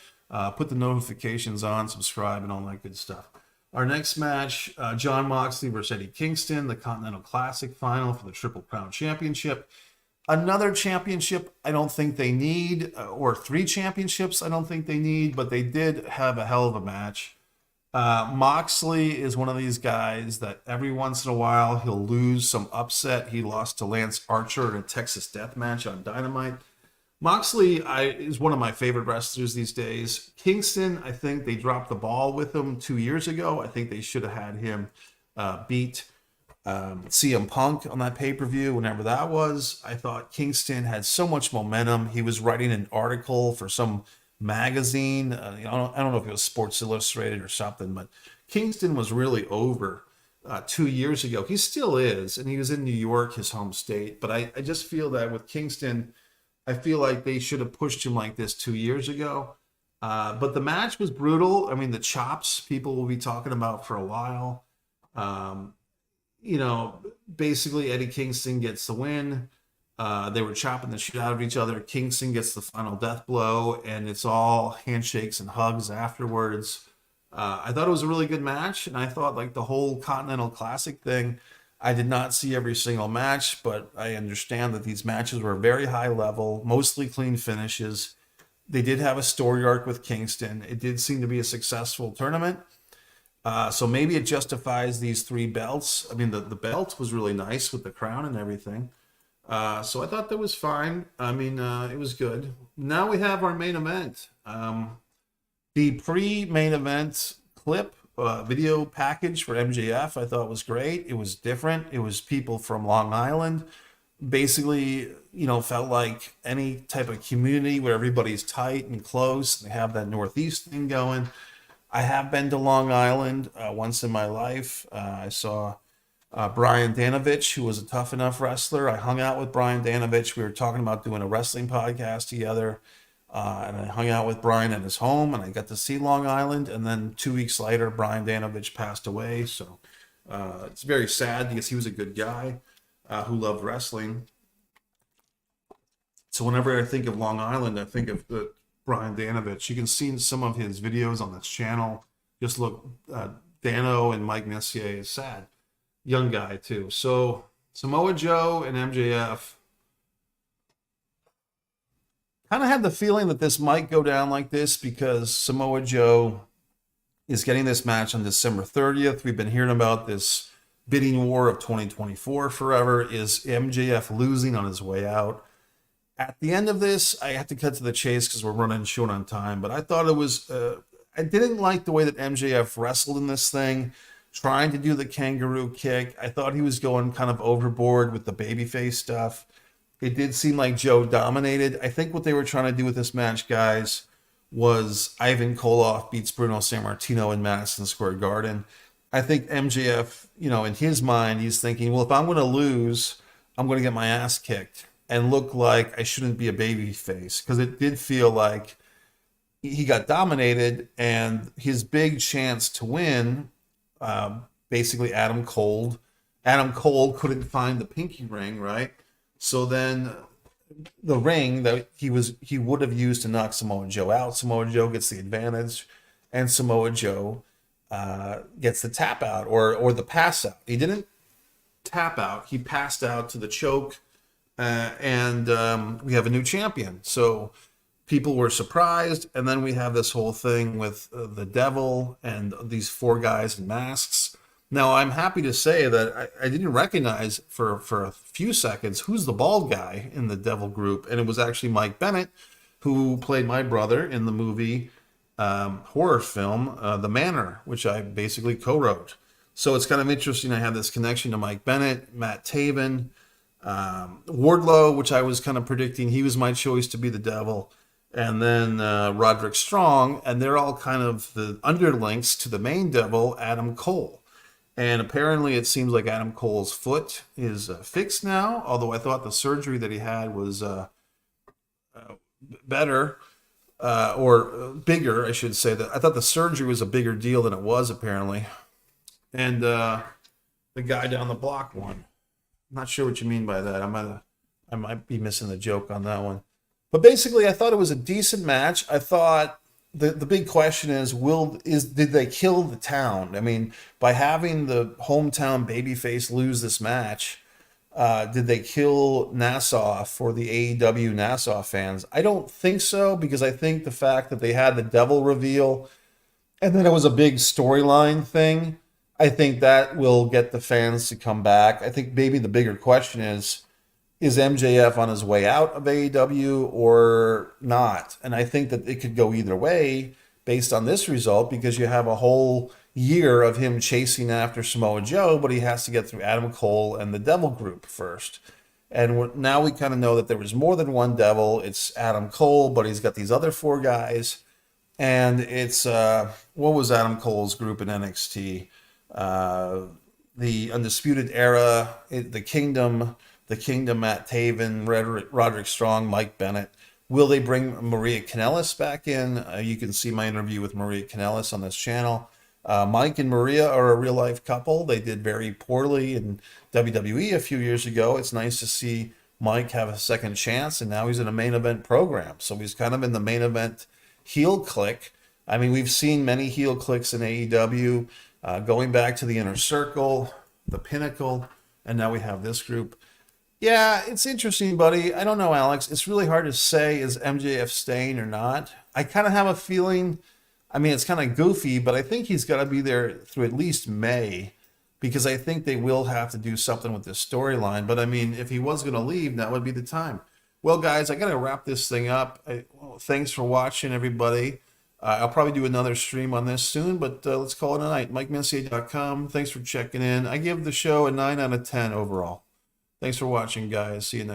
put the notifications on, subscribe, and all that good stuff. Our next match, Jon Moxley versus Eddie Kingston, the Continental Classic final for the Triple Crown Championship. Another championship I don't think they need, or 3 championships I don't think they need, but they did have a hell of a match. Moxley is one of these guys that every once in a while he'll lose some upset. He lost to Lance Archer in a Texas Death Match on Dynamite. Moxley is one of my favorite wrestlers these days. Kingston, I think they dropped the ball with him 2 years ago. I think they should have had him beat CM Punk on that pay-per-view, whenever that was. I thought Kingston had so much momentum. He was writing an article for some magazine. I don't know if it was Sports Illustrated or something, but Kingston was really over 2 years ago. He still is, and he was in New York, his home state. But I just feel that with Kingston, I feel like they should have pushed him like this 2 years ago. But the match was brutal. I mean, the chops people will be talking about for a while. Basically Eddie Kingston gets the win. They were chopping the shit out of each other. Kingston gets the final death blow, and it's all handshakes and hugs afterwards. I thought it was a really good match, and I thought like the whole Continental Classic thing, I did not see every single match, but I understand that these matches were very high level, mostly clean finishes. They did have a story arc with Kingston. It did seem to be a successful tournament. So maybe it justifies these 3 belts. I mean, the belt was really nice with the crown and everything. So I thought that was fine. I mean, it was good. Now we have our main event. The pre-main event clip video package for MJF I thought was great. It was different. It was people from Long Island. Basically, felt like any type of community where everybody's tight and close. They have that Northeast thing going. I have been to Long Island once in my life. I saw Brian Danovich, who was a Tough Enough wrestler. I hung out with Brian Danovich. We were talking about doing a wrestling podcast together. And I hung out with Brian at his home, and I got to see Long Island. And then 2 weeks later, Brian Danovich passed away. So it's very sad because he was a good guy who loved wrestling. So whenever I think of Long Island, I think of Brian Danovich. You can see some of his videos on this channel. Just look, Dano and Mike Messier is sad. Young guy, too. So Samoa Joe and MJF. Kind of had the feeling that this might go down like this because Samoa Joe is getting this match on December 30th. We've been hearing about this bidding war of 2024 forever. Is MJF losing on his way out? At the end of this, I have to cut to the chase because we're running short on time, but I thought it was, I didn't like the way that MJF wrestled in this thing, trying to do the kangaroo kick. I thought he was going kind of overboard with the babyface stuff. It did seem like Joe dominated. I think what they were trying to do with this match, guys, was Ivan Koloff beats Bruno Sammartino in Madison Square Garden. I think MJF, in his mind, he's thinking, well, if I'm going to lose, I'm going to get my ass kicked and look like I shouldn't be a baby face, because it did feel like he got dominated, and his big chance to win, basically Adam Cole couldn't find the pinky ring, right? So then the ring that he would have used to knock Samoa Joe out, Samoa Joe gets the advantage, and Samoa Joe gets the tap out or the pass out. He didn't tap out, he passed out to the choke. And we have a new champion. So people were surprised. And then we have this whole thing with the devil and these 4 guys in masks. Now, I'm happy to say that I didn't recognize for a few seconds who's the bald guy in the devil group. And it was actually Mike Bennett, who played my brother in the movie horror film, The Manor, which I basically co-wrote. So it's kind of interesting. I have this connection to Mike Bennett, Matt Taven, Wardlow, which I was kind of predicting he was my choice to be the devil, and then Roderick Strong, and they're all kind of the underlinks to the main devil, Adam Cole. And apparently it seems like Adam Cole's foot is fixed now, although I thought the surgery that he had was better or bigger, I should say. That I thought the surgery was a bigger deal than it was, apparently. And the guy down the block won. Not sure what you mean by that. I might be missing the joke on that one. But basically, I thought it was a decent match. I thought the big question is did they kill the town? I mean, by having the hometown babyface lose this match, did they kill Nassau for the AEW Nassau fans? I don't think so, because I think the fact that they had the devil reveal and then it was a big storyline thing, I think that will get the fans to come back. I think maybe the bigger question is MJF on his way out of AEW or not? And I think that it could go either way based on this result, because you have a whole year of him chasing after Samoa Joe, but he has to get through Adam Cole and the Devil Group first. And now we kind of know that there was more than one Devil. It's Adam Cole, but he's got these other 4 guys. And it's, what was Adam Cole's group in NXT? The Undisputed Era, the Kingdom, Matt Taven, Roderick Strong, Mike Bennett. Will they bring Maria Kanellis back in? You can see my interview with Maria Kanellis on this channel. Mike and Maria are a real-life couple. They did very poorly in WWE a few years ago. It's nice to see Mike have a second chance, and now he's in a main event program. So he's kind of in the main event heel clique. I mean, we've seen many heel cliques in AEW, going back to the Inner Circle, the Pinnacle, and now we have this group. Yeah, it's interesting, buddy. I don't know, Alex. It's really hard to say, is MJF staying or not? I kind of have a feeling, I mean, it's kind of goofy, but I think he's got to be there through at least May. because I think they will have to do something with this storyline. But I mean, if he was going to leave, now would be the time. Well, guys, I got to wrap this thing up. Thanks for watching, everybody. I'll probably do another stream on this soon, but let's call it a night. MikeMessier.com. Thanks for checking in. I give the show a 9 out of 10 overall. Thanks for watching, guys. See you next.